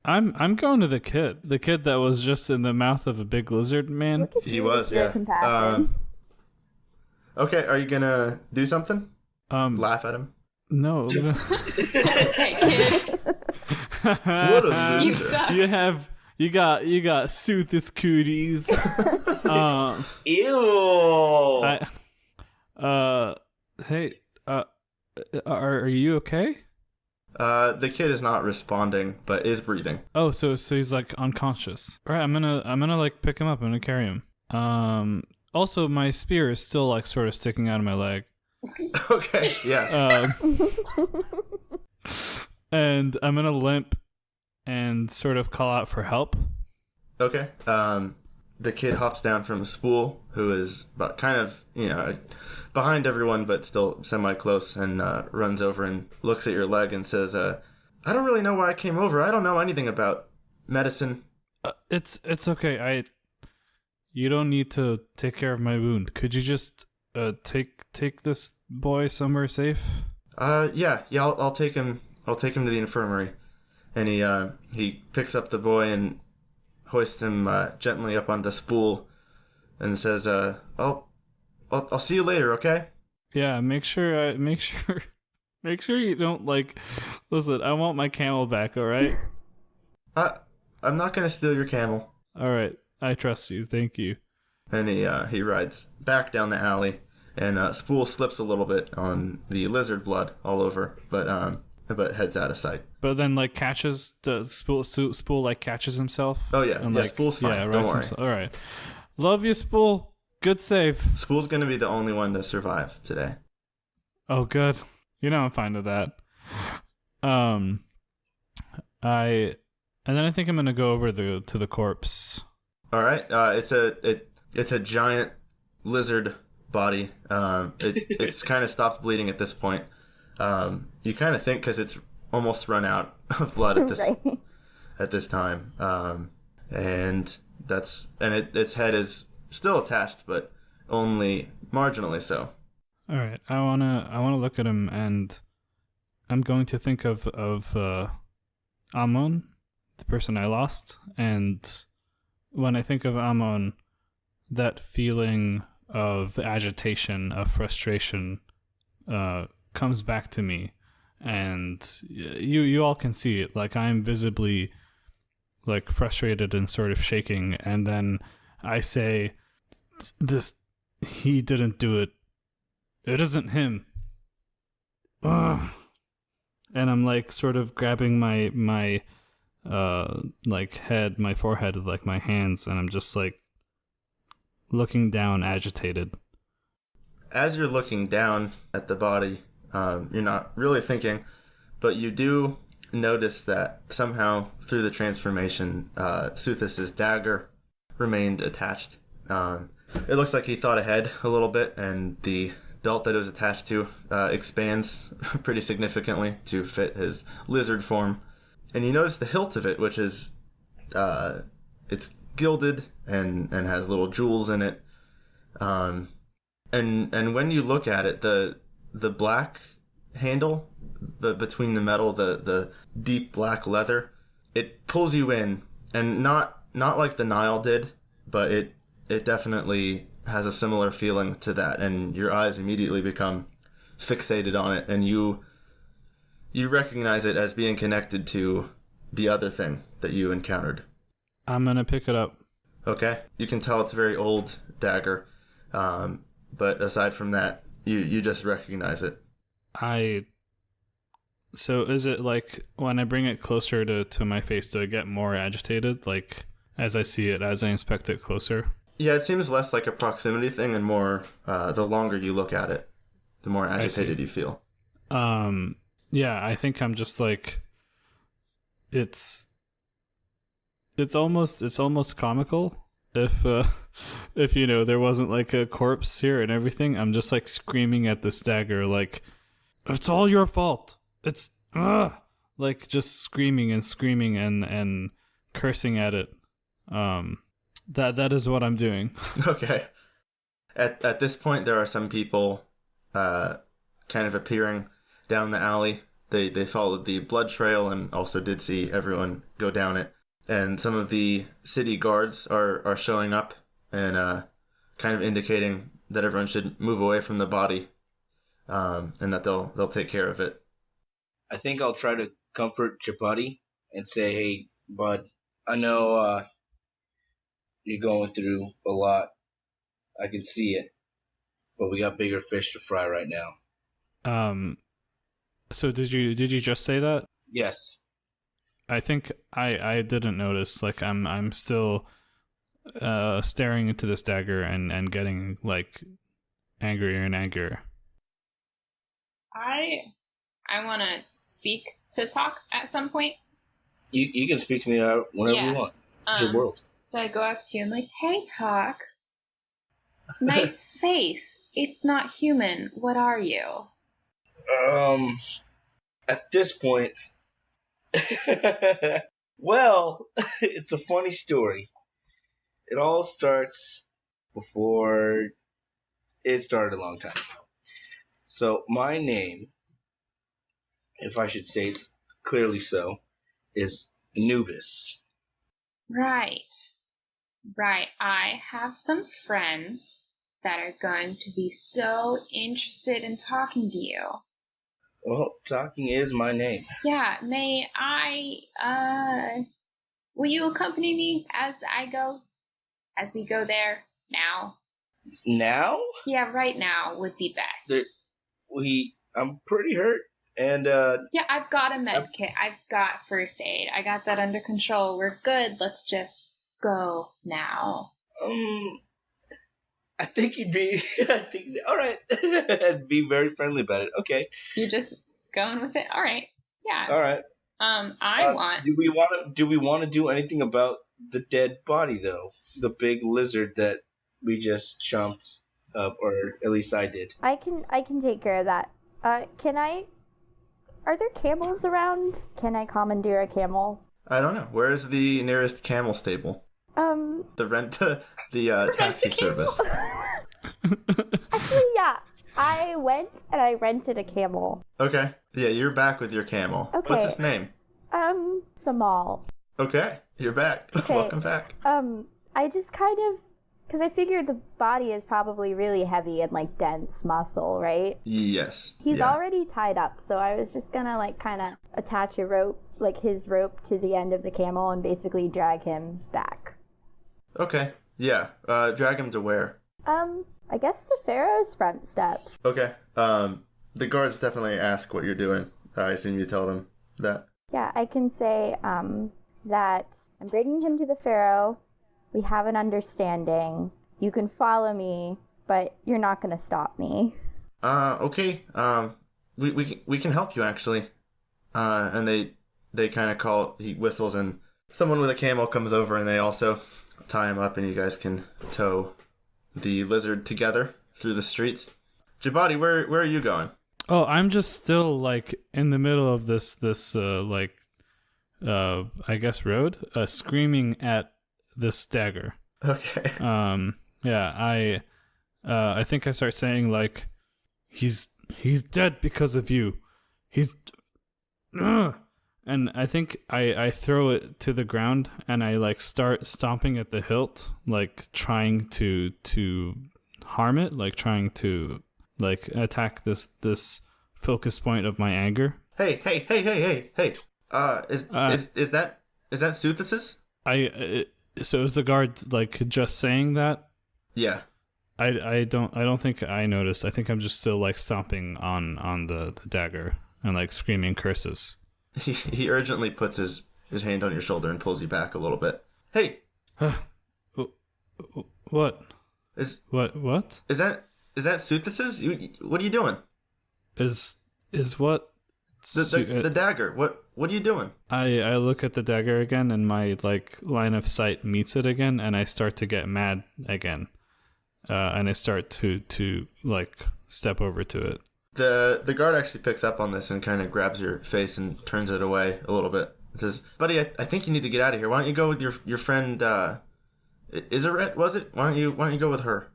Speaker 2: I'm going to the kid that was just in the mouth of a big lizard man.
Speaker 1: He was, yeah. Okay, are you gonna do something? Laugh at him?
Speaker 2: No.
Speaker 5: Hey, kid.
Speaker 1: What a
Speaker 5: You
Speaker 1: loser!
Speaker 5: suck.
Speaker 2: You got Suthis cooties.
Speaker 6: Ew.
Speaker 2: Hey, are you okay?
Speaker 1: The kid is not responding, but is breathing.
Speaker 2: Oh, so he's like unconscious. All right, I'm gonna like pick him up. I'm gonna carry him. Also, my spear is still like sort of sticking out of my leg.
Speaker 1: Okay, yeah.
Speaker 2: And I'm gonna limp and sort of call out for help.
Speaker 1: Okay. The kid hops down from a spool, who is kind of, behind everyone, but still semi-close, and runs over and looks at your leg and says, I don't really know why I came over. I don't know anything about medicine.
Speaker 2: It's okay. You don't need to take care of my wound. Could you just take this boy somewhere safe?
Speaker 1: Yeah. I'll take him. I'll take him to the infirmary. And he picks up the boy and hoists him gently up on the spool, and says, I'll see you later, okay?
Speaker 2: Yeah, make sure you don't listen, I want my camel back, all right?
Speaker 1: I'm not gonna steal your camel.
Speaker 2: All right, I trust you. Thank you.
Speaker 1: And he rides back down the alley, and spool slips a little bit on the lizard blood all over, but heads out of sight.
Speaker 2: But then catches the spool catches himself.
Speaker 1: Oh yeah,
Speaker 2: and,
Speaker 1: Spool's fine.
Speaker 2: Yeah,
Speaker 1: Don't worry.
Speaker 2: All right, love you, Spool. Good save.
Speaker 1: Spool's gonna be the only one to survive today.
Speaker 2: Oh, good. I'm fine with that. And then I think I'm gonna go over to the corpse.
Speaker 1: All right. It's a giant lizard body. It's kind of stopped bleeding at this point. You kind of think because it's almost run out of blood at this
Speaker 3: Right.
Speaker 1: at this time, and its head is still attached, but only marginally so.
Speaker 2: All right, I wanna look at him, and I'm going to think of Amon, the person I lost, and when I think of Amon, that feeling of agitation, of frustration, comes back to me, and you all can see it. I'm visibly frustrated and sort of shaking, and then I say, he didn't do it. It isn't him. Ugh. And I'm sort of grabbing my head, my forehead with my hands, and I'm just looking down, agitated.
Speaker 1: As you're looking down at the body, you're not really thinking, but you do notice that somehow through the transformation, Suthis's dagger remained attached. It looks like he thought ahead a little bit, and the belt that it was attached to expands pretty significantly to fit his lizard form. And you notice the hilt of it, which is it's gilded and has little jewels in it. And when you look at it, the black handle, between the metal, the deep black leather, it pulls you in, and not like the Nile did, but it definitely has a similar feeling to that, and your eyes immediately become fixated on it, and you recognize it as being connected to the other thing that you encountered.
Speaker 2: I'm gonna pick it up.
Speaker 1: Okay, you can tell it's a very old dagger, but aside from that, you just recognize it.
Speaker 2: So is it like when I bring it closer to my face, do I get more agitated, like as I see it, as I inspect it closer?
Speaker 1: Yeah, it seems less like a proximity thing and more the longer you look at it, the more agitated you feel.
Speaker 2: Yeah, I think I'm just like, it's almost comical if there wasn't like a corpse here and everything. I'm just like screaming at this dagger like, it's all your fault. It's like just screaming and cursing at it. That is what I'm doing.
Speaker 1: Okay. At this point, there are some people kind of appearing down the alley. They followed the blood trail and also did see everyone go down it. And some of the city guards are showing up and kind of indicating that everyone should move away from the body, and that they'll take care of it.
Speaker 6: I think I'll try to comfort your buddy and say, hey, bud, I know you're going through a lot. I can see it. But we got bigger fish to fry right now.
Speaker 2: So did you just say that?
Speaker 6: Yes.
Speaker 2: I think I didn't notice. Like I'm still staring into this dagger and getting like angrier and angrier.
Speaker 5: I want to talk at some point.
Speaker 6: You can speak to me whenever you want. It's your world.
Speaker 5: So I go up to you. I'm like, hey, Talk. Nice face. It's not human. What are you?
Speaker 6: At this point, well, it's a funny story. It all starts before it started a long time ago. So my name, if I should say it's clearly so, is Anubis.
Speaker 5: Right. I have some friends that are going to be so interested in talking to you.
Speaker 6: Well, talking is my name.
Speaker 5: Yeah, may I, will you accompany me as we go there now?
Speaker 6: Now?
Speaker 5: Yeah, right now would be best.
Speaker 6: I'm pretty hurt, and,
Speaker 5: yeah, I've got a med kit. I've got first aid. I got that under control. We're good. Let's just go now.
Speaker 6: I think all right. Be very friendly about it. Okay.
Speaker 5: You're just going with it? All right. Yeah.
Speaker 6: All right. Do we want to do anything about the dead body though? The big lizard that we just chomped up, or at least I did.
Speaker 3: I can take care of that. Are there camels around? Can I commandeer a camel?
Speaker 1: I don't know. Where is the nearest camel stable? The taxi service.
Speaker 3: Actually, yeah. I went and I rented a camel.
Speaker 1: Okay. Yeah, you're back with your camel.
Speaker 3: Okay.
Speaker 1: What's its name?
Speaker 3: Samal.
Speaker 1: Okay, you're back.
Speaker 3: Okay.
Speaker 1: Welcome back.
Speaker 3: I just kind of, because I figured the body is probably really heavy and like dense muscle, right?
Speaker 1: Yes.
Speaker 3: He's already tied up, so I was just gonna like kind of attach a rope, like his rope, to the end of the camel and basically drag him back.
Speaker 1: Okay. Yeah. Drag him to where?
Speaker 3: I guess the Pharaoh's front steps.
Speaker 1: Okay. The guards definitely ask what you're doing. I assume you tell them that.
Speaker 3: Yeah, I can say, that I'm bringing him to the Pharaoh. We have an understanding. You can follow me, but you're not gonna stop me.
Speaker 1: Okay. We can help you actually. And they kind of call. He whistles, and someone with a camel comes over, and they also tie him up, and you guys can tow the lizard together through the streets. Jabadi, where are you going?
Speaker 2: Oh, I'm just still like in the middle of this like I guess road, screaming at this dagger.
Speaker 1: Okay.
Speaker 2: Yeah, I think I start saying like, he's dead because of you. He's, Ugh! And I think I throw it to the ground and I like start stomping at the hilt, like trying to harm it, like trying to like attack this focus point of my anger.
Speaker 1: Hey. Is that Suthus's?
Speaker 2: So is the guard like just saying that?
Speaker 1: Yeah.
Speaker 2: I don't think I noticed. I think I'm just still like stomping on the dagger and like screaming curses.
Speaker 1: He urgently puts his hand on your shoulder and pulls you back a little bit. Hey.
Speaker 2: What?
Speaker 1: What? Is that Suthus's? What are you doing?
Speaker 2: Is what?
Speaker 1: The dagger. What are you doing?
Speaker 2: I look at the dagger again and my like line of sight meets it again and I start to get mad again. And I start to like step over to it.
Speaker 1: The guard actually picks up on this and kind of grabs your face and turns it away a little bit. It says, "Buddy, I think you need to get out of here. Why don't you go with your friend Izaret, was it? Why don't you go with her?"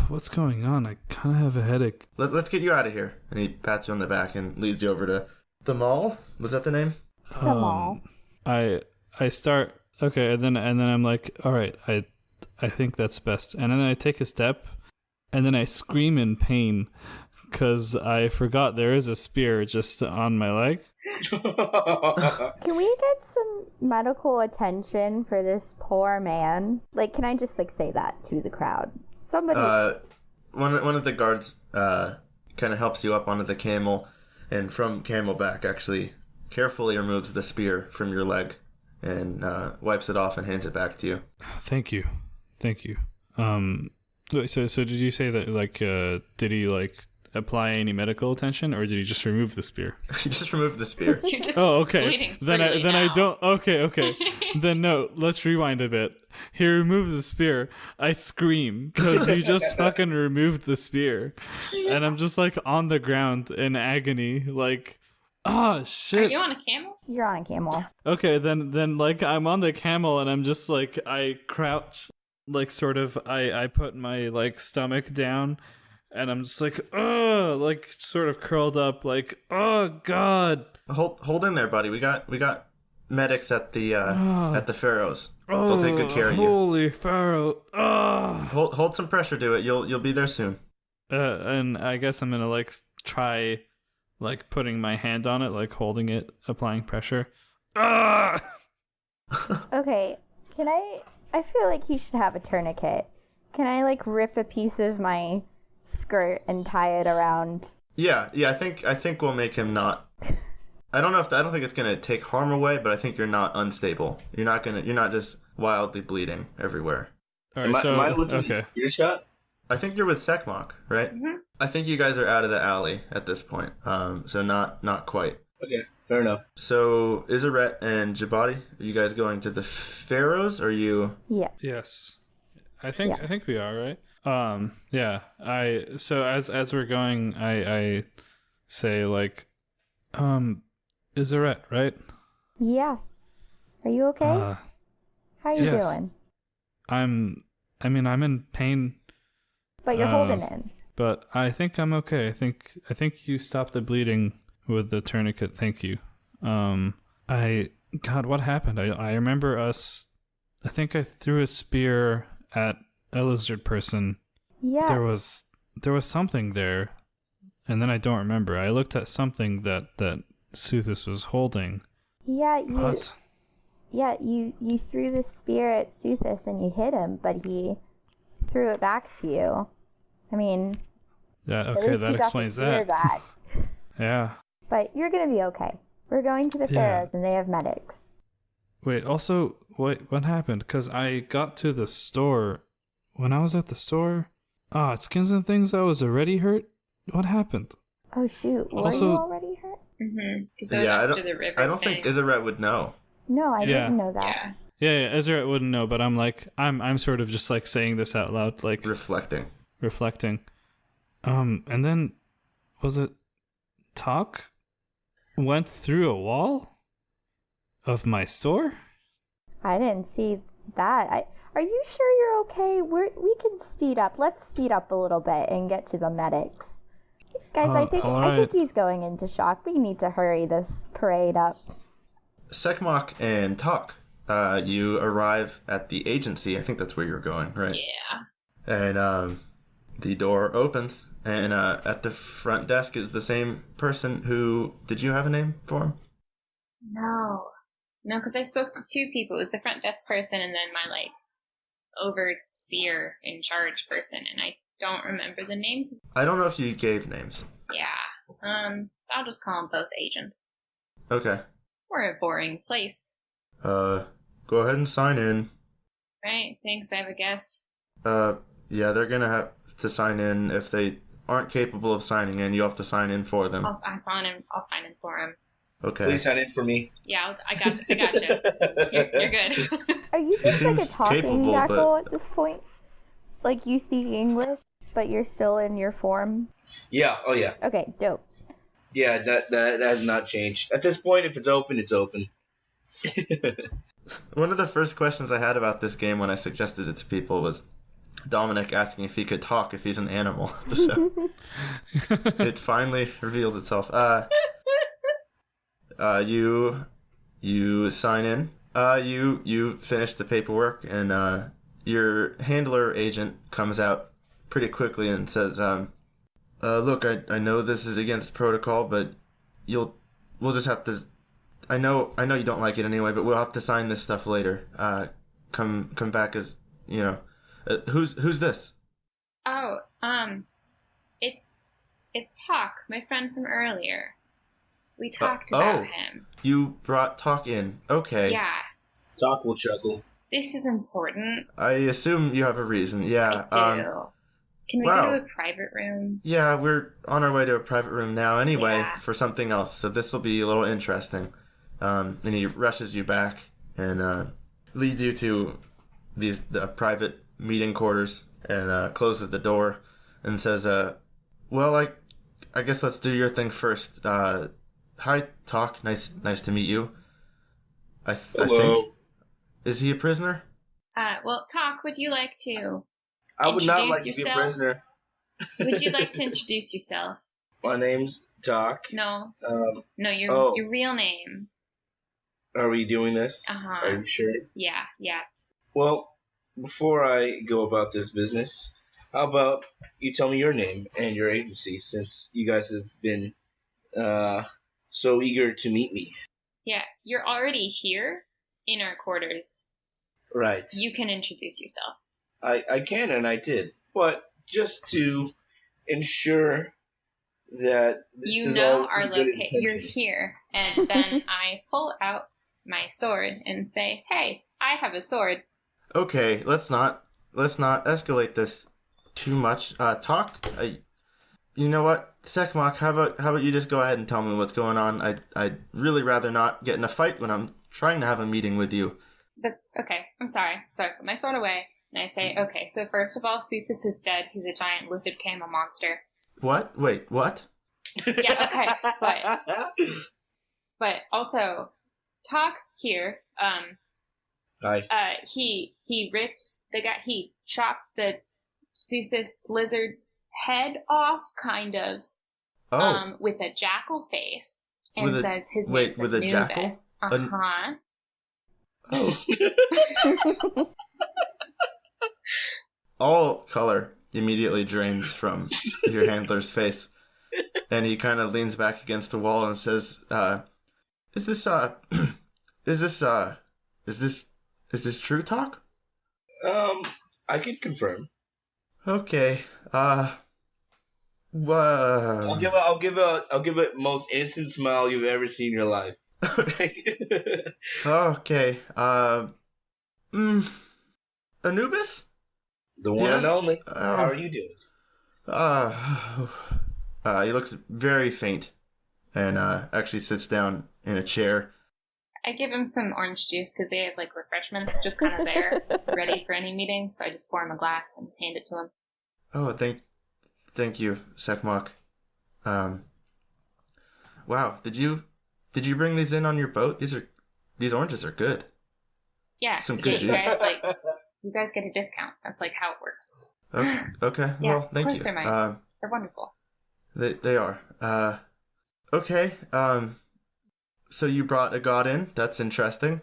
Speaker 2: What's going on? I kind of have a headache.
Speaker 1: Let's get you out of here. And he pats you on the back and leads you over to the mall. Was that the name?
Speaker 3: The mall.
Speaker 2: I start okay, and then I'm like, all right, I think that's best. And then I take a step, and then I scream in pain because I forgot there is a spear just on my leg.
Speaker 3: Can we get some medical attention for this poor man? Like, can I just like say that to the crowd? Somebody.
Speaker 1: One of the guards kind of helps you up onto the camel, and from camelback actually carefully removes the spear from your leg and wipes it off and hands it back to you.
Speaker 2: Thank you. So did you say that like did he like apply any medical attention or did he just remove the spear?
Speaker 1: He just removed the spear.
Speaker 5: You're just
Speaker 2: okay.
Speaker 5: bleeding
Speaker 2: Then
Speaker 5: freely
Speaker 2: I
Speaker 5: now.
Speaker 2: don't. Okay. Then no. Let's rewind a bit. He removes the spear. I scream because he just fucking removed the spear, and I'm just like on the ground in agony, like, oh shit.
Speaker 5: Are you on a camel?
Speaker 3: You're on a camel.
Speaker 2: Okay, then like I'm on the camel and I'm just like I crouch, like sort of I put my like stomach down, and I'm just like like sort of curled up, like oh god.
Speaker 1: Hold in there, buddy. We got medics at the Pharaohs. They'll take good care of you.
Speaker 2: Holy Pharaoh!
Speaker 1: Hold some pressure to it. You'll be there soon.
Speaker 2: And I guess I'm gonna like try, like putting my hand on it, like holding it, applying pressure.
Speaker 3: Okay, can I feel like he should have a tourniquet. Can I like rip a piece of my skirt and tie it around?
Speaker 1: Yeah. I think we'll make him not. I don't think it's gonna take harm away, but I think you're not unstable. You're not just wildly bleeding everywhere.
Speaker 2: All right,
Speaker 6: am I within
Speaker 2: okay.
Speaker 6: earshot?
Speaker 1: I think you're with Sekmok, right?
Speaker 5: Mm-hmm.
Speaker 1: I think you guys are out of the alley at this point. So not quite.
Speaker 6: Okay, fair enough.
Speaker 1: So Izaret and Jabadi, are you guys going to the Pharaohs? Or are you?
Speaker 3: Yeah.
Speaker 2: Yes, I think
Speaker 3: Yeah.
Speaker 2: I think we are right. Yeah. So as we're going, I say like, Izaret, right?
Speaker 3: Yeah. Are you okay? How are you
Speaker 2: yes.
Speaker 3: doing?
Speaker 2: I'm in pain,
Speaker 3: But you're holding in.
Speaker 2: but I think I'm okay. I think you stopped the bleeding with the tourniquet. Thank you. God, what happened? I remember us. I think I threw a spear at a lizard person.
Speaker 3: Yeah.
Speaker 2: There was something there, and then I don't remember. I looked at something that Suthus was holding.
Speaker 3: Yeah,
Speaker 2: What?
Speaker 3: Yeah, you threw the spear at Suthus and you hit him, but he threw it back to you. I mean,
Speaker 2: Yeah.
Speaker 3: at
Speaker 2: Okay,
Speaker 3: least
Speaker 2: that
Speaker 3: you got
Speaker 2: explains
Speaker 3: the spear
Speaker 2: that.
Speaker 3: back.
Speaker 2: Yeah.
Speaker 3: But you're gonna be okay. We're going to the
Speaker 2: Yeah.
Speaker 3: Pharaohs and they have medics.
Speaker 2: Wait. Also, what happened? Because I got to the store. When I was at the store, at Skins and Things, I was already hurt. What happened?
Speaker 3: Oh shoot, were
Speaker 2: Also-
Speaker 3: you already hurt?
Speaker 5: Mm-hmm. Because that was
Speaker 1: Yeah,
Speaker 5: after the river
Speaker 1: I don't think
Speaker 5: thing.
Speaker 1: Izaret would know.
Speaker 3: No, I
Speaker 2: Yeah.
Speaker 3: didn't know that.
Speaker 5: Yeah.
Speaker 2: Yeah, Ezra wouldn't know, but I'm sort of just like saying this out loud, like
Speaker 1: Reflecting.
Speaker 2: reflecting. And then was it Talk went through a wall? Of my store?
Speaker 3: I didn't see that. Are you sure you're okay? We can speed up. Let's speed up a little bit and get to the medics. Guys, I think he's going into shock. We need to hurry this parade up.
Speaker 1: Sekmok and Talk, you arrive at the agency. I think that's where you're going, right?
Speaker 5: Yeah.
Speaker 1: And the door opens, and at the front desk is the same person who... Did you have a name for him?
Speaker 5: No, because I spoke to two people. It was the front desk person and then my, overseer in charge person, and I don't remember the names.
Speaker 1: I don't know if you gave names.
Speaker 5: Yeah. I'll just call them both Agent.
Speaker 1: Okay.
Speaker 5: We're a boring place.
Speaker 1: Go ahead and sign in.
Speaker 5: Right, thanks, I have a guest.
Speaker 1: Yeah, they're gonna have to sign in. If they aren't capable of signing in, you have to sign in for them.
Speaker 5: I'll sign in for him.
Speaker 1: Okay.
Speaker 6: Please sign in for me.
Speaker 5: Yeah, I got you. You're good.
Speaker 3: Are you just like a talking
Speaker 1: capable,
Speaker 3: jackal at this point? Like you speak English, but you're still in your form?
Speaker 6: Yeah, oh yeah.
Speaker 3: Okay, dope.
Speaker 6: Yeah, that has not changed. At this point, if it's open, it's open.
Speaker 1: One of the first questions I had about this game when I suggested it to people was Dominic asking if he could talk if he's an animal. So it finally revealed itself. You sign in. You finish the paperwork, and your handler agent comes out pretty quickly and says, "Look, I know this is against protocol, but we'll just have to. I know you don't like it anyway, but we'll have to sign this stuff later. Come back as you know. Who's this?"
Speaker 5: Oh, it's Talk, my friend from earlier. We talked about him.
Speaker 1: You brought Talk in. Okay.
Speaker 5: Yeah.
Speaker 6: Talk will chuckle.
Speaker 5: This is important.
Speaker 1: I assume you have a reason. Yeah.
Speaker 5: I do. Can we go to a private room?
Speaker 1: Yeah, we're on our way to a private room now anyway for something else, so this will be a little interesting. And he rushes you back and leads you to the private meeting quarters and closes the door and says, well, I guess let's do your thing first. Hi, Talk. Nice to meet you. I think. Is he a prisoner?
Speaker 5: Well, Talk, would you like to
Speaker 6: I would not like
Speaker 5: yourself?
Speaker 6: to be a prisoner.
Speaker 5: Would you like to introduce yourself?
Speaker 6: My name's Talk.
Speaker 5: No. Your real name.
Speaker 6: Are we doing this?
Speaker 5: Uh-huh.
Speaker 6: Are you sure?
Speaker 5: Yeah.
Speaker 6: Well, before I go about this business, how about you tell me your name and your agency, since you guys have been so eager to meet me.
Speaker 5: Yeah, you're already here in our quarters.
Speaker 6: Right.
Speaker 5: You can introduce yourself.
Speaker 6: I can, and I did. But just to ensure that this is all
Speaker 5: our
Speaker 6: good
Speaker 5: location. You're
Speaker 6: intention.
Speaker 5: here. And then I pull out my sword and say, hey, I have a sword.
Speaker 1: Okay, let's not escalate this too much. Talk. You know what, Sekmok? How about you just go ahead and tell me what's going on? I'd really rather not get in a fight when I'm trying to have a meeting with you.
Speaker 5: That's okay. I'm sorry. So I put my sword away and I say, okay, so first of all, Suthus is dead. He's a giant lizard camel monster.
Speaker 1: What? Wait, what?
Speaker 5: Yeah, okay. But also, Talk here,
Speaker 6: Hi.
Speaker 5: he ripped the guy, he chopped the Suthus lizard's head off, kind of, with a jackal face, and says his name's
Speaker 1: with a jackal?
Speaker 5: Uh-huh.
Speaker 1: Oh. All color immediately drains from your handler's face, and he kind of leans back against the wall and says, is this true, Talk?
Speaker 6: I can confirm.
Speaker 1: Okay. Whoa.
Speaker 6: I'll give a most innocent smile you've ever seen in your life.
Speaker 1: Okay. Anubis?
Speaker 6: The one and only.
Speaker 1: Oh.
Speaker 6: How are you doing?
Speaker 1: He looks very faint and actually sits down in a chair.
Speaker 5: I give him some orange juice because they have like refreshments just kind of there, ready for any meeting. So I just pour him a glass and hand it to him.
Speaker 1: Oh, thank you, Sekmok. Wow, did you bring these in on your boat? These are these oranges are good.
Speaker 5: Yeah.
Speaker 1: Some good
Speaker 5: you
Speaker 1: juice.
Speaker 5: you guys get a discount. That's like how it works.
Speaker 1: Okay.
Speaker 5: Yeah,
Speaker 1: Well, thank
Speaker 5: of course
Speaker 1: you.
Speaker 5: they're mine. They're wonderful.
Speaker 1: They are. Okay. So you brought a god in. That's interesting.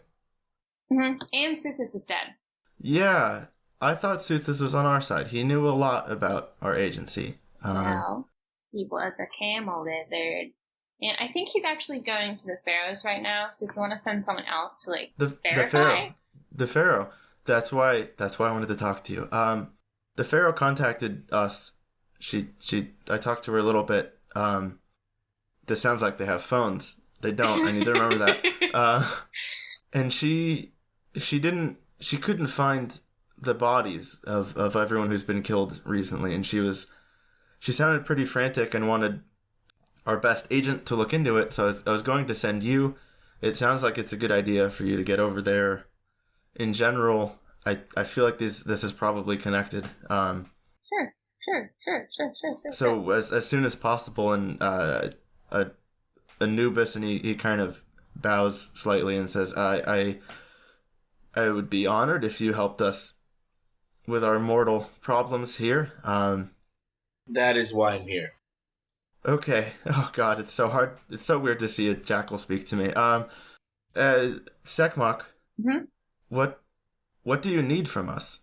Speaker 5: Mm-hmm. And Suthis is dead.
Speaker 1: Yeah, I thought Suthis was on our side. He knew a lot about our agency.
Speaker 5: No, he was a camel lizard. And I think he's actually going to the Pharaohs right now, so if you want to send someone else to, like, verify...
Speaker 1: The Pharaoh. That's why I wanted to talk to you. The Pharaoh contacted us. I talked to her a little bit. This sounds like they have phones. They don't. I need to remember that. And she couldn't find the bodies of everyone who's been killed recently, and she sounded pretty frantic and wanted our best agent to look into it. So I was going to send you. It sounds like it's a good idea for you to get over there. In general, I feel like this is probably connected.
Speaker 5: Sure.
Speaker 1: So as soon as possible, and Anubis, and he kind of bows slightly and says, I would be honored if you helped us with our mortal problems here.
Speaker 6: That is why I'm here.
Speaker 1: Okay. Oh God, it's so hard. It's so weird to see a jackal speak to me. Sekmok,
Speaker 5: mm-hmm.
Speaker 1: What do you need from us?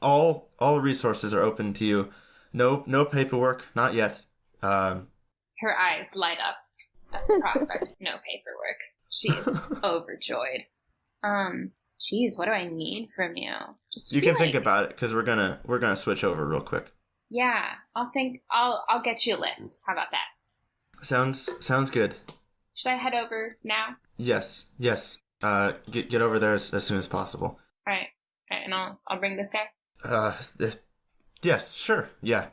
Speaker 1: All resources are open to you. No paperwork, not yet.
Speaker 5: Her eyes light up at the prospect of no paperwork. She's overjoyed. Geez, what do I need from you?
Speaker 1: You can think about it, because we're gonna switch over real quick.
Speaker 5: Yeah, I'll get you a list. How about that?
Speaker 1: Sounds good.
Speaker 5: Should I head over now?
Speaker 1: Yes. Get over there as soon as possible.
Speaker 5: All right, and I'll bring this guy.
Speaker 1: Yes, sure, yeah.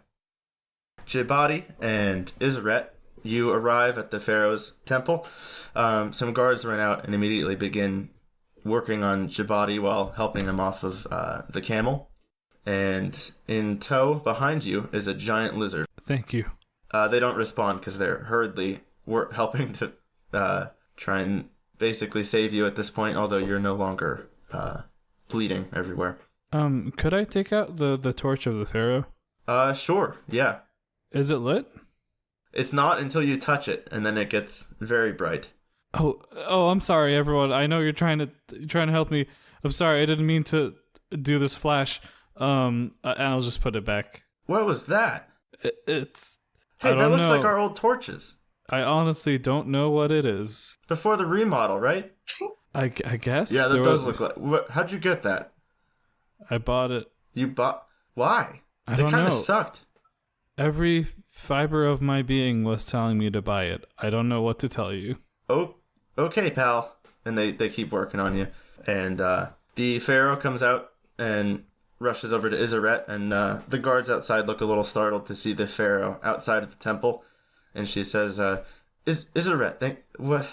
Speaker 1: Jibadi and Isret, you arrive at the Pharaoh's temple. Some guards run out and immediately begin working on Jibadi while helping him off of the camel. And in tow behind you is a giant lizard.
Speaker 2: Thank you.
Speaker 1: They don't respond because they're hurriedly helping to try and basically save you at this point, although you're no longer bleeding everywhere.
Speaker 2: Could I take out the torch of the Pharaoh?
Speaker 1: Sure, yeah.
Speaker 2: Is it lit?
Speaker 1: It's not until you touch it, and then it gets very bright.
Speaker 2: Oh, I'm sorry, everyone. I know you're trying to help me. I'm sorry, I didn't mean to do this flash. I'll just put it back.
Speaker 1: What was that?
Speaker 2: It's...
Speaker 1: Hey, that looks like our old torches.
Speaker 2: I honestly don't know what it is.
Speaker 1: Before the remodel, right?
Speaker 2: I guess?
Speaker 1: Yeah, that does look like... How'd you get that?
Speaker 2: I bought it.
Speaker 1: You bought... Why?
Speaker 2: I don't know.
Speaker 1: They kind of sucked.
Speaker 2: Every fiber of my being was telling me to buy it. I don't know what to tell you.
Speaker 1: Oh, okay, pal. And they keep working on you. And the Pharaoh comes out and rushes over to Iseret, and the guards outside look a little startled to see the Pharaoh outside of the temple. And she says, Iseret, what?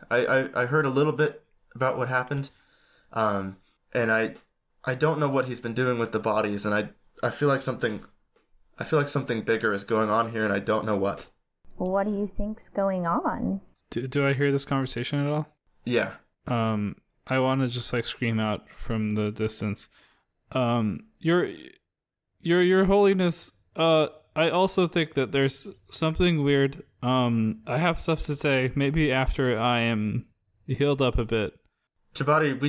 Speaker 1: I heard a little bit about what happened. And I don't know what he's been doing with the bodies, and I feel like something bigger is going on here, and I don't know what.
Speaker 3: What do you think's going on?
Speaker 2: Do I hear this conversation at all?
Speaker 1: Yeah.
Speaker 2: I want to just scream out from the distance. Your Holiness. I also think that there's something weird. I have stuff to say. Maybe after I am healed up a bit.
Speaker 1: Jabari,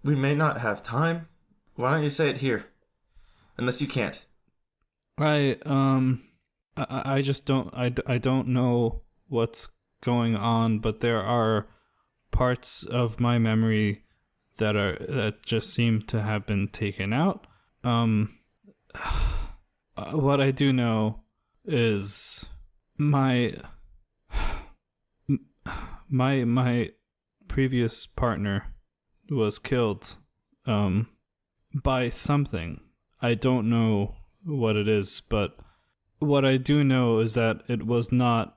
Speaker 1: we may not have time. Why don't you say it here? Unless you can't.
Speaker 2: I just don't. I don't know what's going on, but there are parts of my memory that just seem to have been taken out. What I do know is my previous partner was killed by something. I don't know what it is, but what I do know is that it was not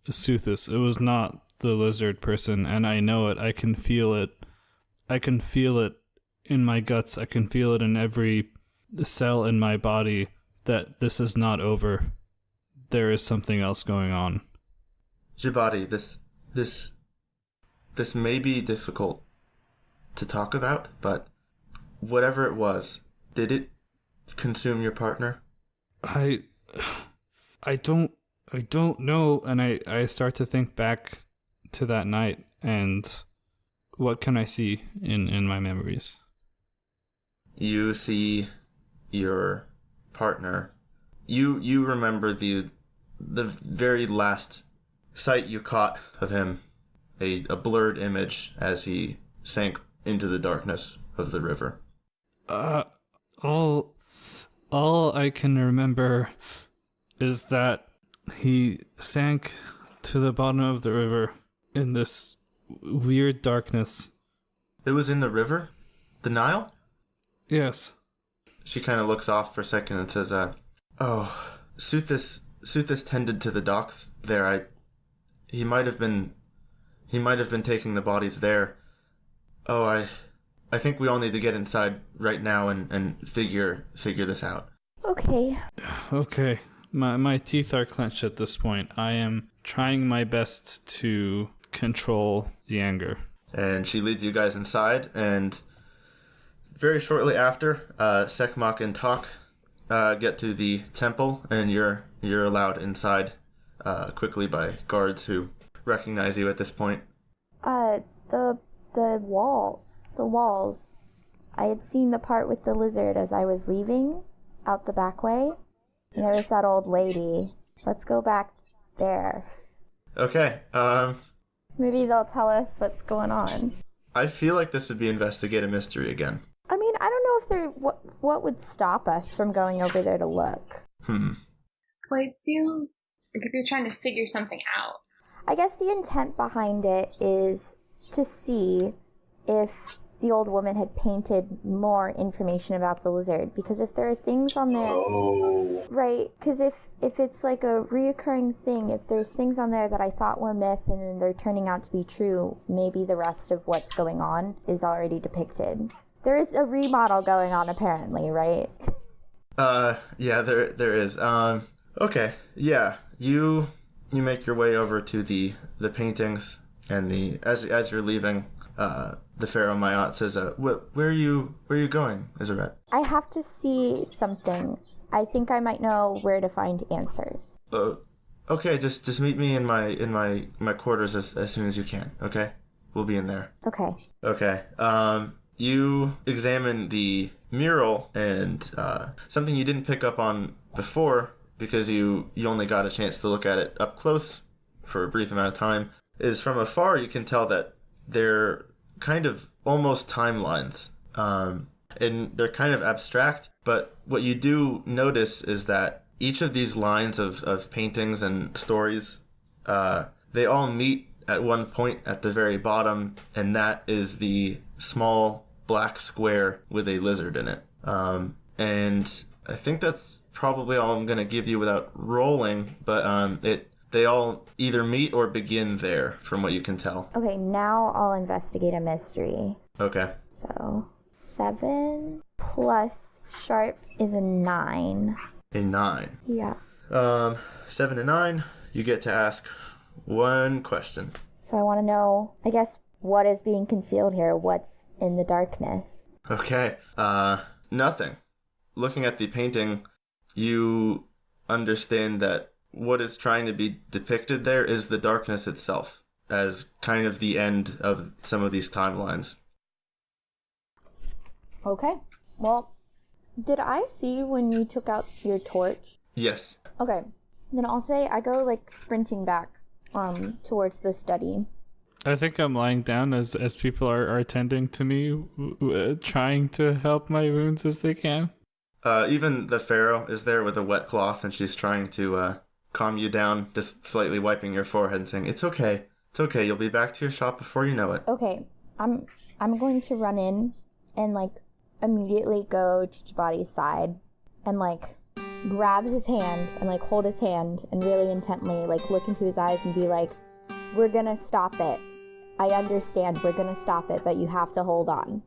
Speaker 2: Suthis. It was not the lizard person, and I know it. I can feel it. I can feel it in my guts. I can feel it in every cell in my body that this is not over. There is something else going on.
Speaker 1: Jibadi, this may be difficult to talk about, but whatever it was, did it consume your partner?
Speaker 2: I don't know, and I start to think back to that night, and what can I see in my memories?
Speaker 1: You see your partner. You remember the very last sight you caught of him, a blurred image as he sank into the darkness of the river.
Speaker 2: All I can remember is that he sank to the bottom of the river in this weird darkness.
Speaker 1: It was in the river? The Nile?
Speaker 2: Yes.
Speaker 1: She kind of looks off for a second and says, Suthis tended to the docks there. He might have been taking the bodies there. Oh, I think we all need to get inside right now and figure this out.
Speaker 3: Okay.
Speaker 2: Okay. My teeth are clenched at this point. I am trying my best to control the anger.
Speaker 1: And she leads you guys inside, and very shortly after, Sekmak and Tak get to the temple, and you're allowed inside quickly by guards who recognize you at this point.
Speaker 3: The walls. I had seen the part with the lizard as I was leaving out the back way. And there was that old lady. Let's go back there.
Speaker 1: Okay,
Speaker 3: Maybe they'll tell us what's going on.
Speaker 1: I feel like this would be investigate a mystery again.
Speaker 3: I mean, I don't know if there... What would stop us from going over there to look?
Speaker 5: Well, I feel like if you're trying to figure something out.
Speaker 3: I guess the intent behind it is to see if the old woman had painted more information about the lizard. Because if there are things on there...
Speaker 6: Oh.
Speaker 3: Right, because if it's like a reoccurring thing, if there's things on there that I thought were myth and then they're turning out to be true, maybe the rest of what's going on is already depicted. There is a remodel going on apparently, right?
Speaker 1: Yeah, there is. Okay, yeah, you make your way over to the paintings, and as you're leaving, the Pharaoh Mayat says, where are you going, Iseret?
Speaker 3: I have to see something. I think I might know where to find answers.
Speaker 1: Okay, just meet me in my quarters as soon as you can, okay? We'll be in there.
Speaker 3: Okay.
Speaker 1: Okay, you examine the mural, and something you didn't pick up on before, because you only got a chance to look at it up close for a brief amount of time, is from afar you can tell that they're kind of almost timelines. And they're kind of abstract, but what you do notice is that each of these lines of paintings and stories, they all meet at one point at the very bottom, and that is the small black square with a lizard in it. And I think that's probably all I'm going to give you without rolling, but they all either meet or begin there, from what you can tell.
Speaker 3: Okay, now I'll investigate a mystery.
Speaker 1: Okay.
Speaker 3: So, 7 plus sharp is a 9.
Speaker 1: A 9.
Speaker 3: Yeah.
Speaker 1: 7 to 9, you get to ask one question.
Speaker 3: So I want to know, I guess, what is being concealed here? What's in the darkness?
Speaker 1: Okay. Nothing. Looking at the painting, you understand that what is trying to be depicted there is the darkness itself, as kind of the end of some of these timelines.
Speaker 3: Okay. Well, did I see when you took out your torch?
Speaker 1: Yes.
Speaker 3: Okay. Then I'll say I go, sprinting back towards the study.
Speaker 2: I think I'm lying down as people are attending to me, trying to help my wounds as they can.
Speaker 1: Even the Pharaoh is there with a wet cloth, and she's trying to calm you down, just slightly wiping your forehead and saying, It's okay, you'll be back to your shop before you know it.
Speaker 3: Okay, I'm going to run in and, immediately go to Jabati's side and, grab his hand and, hold his hand and really intently, look into his eyes and be like, we're gonna stop it. I understand we're gonna stop it, but you have to hold on.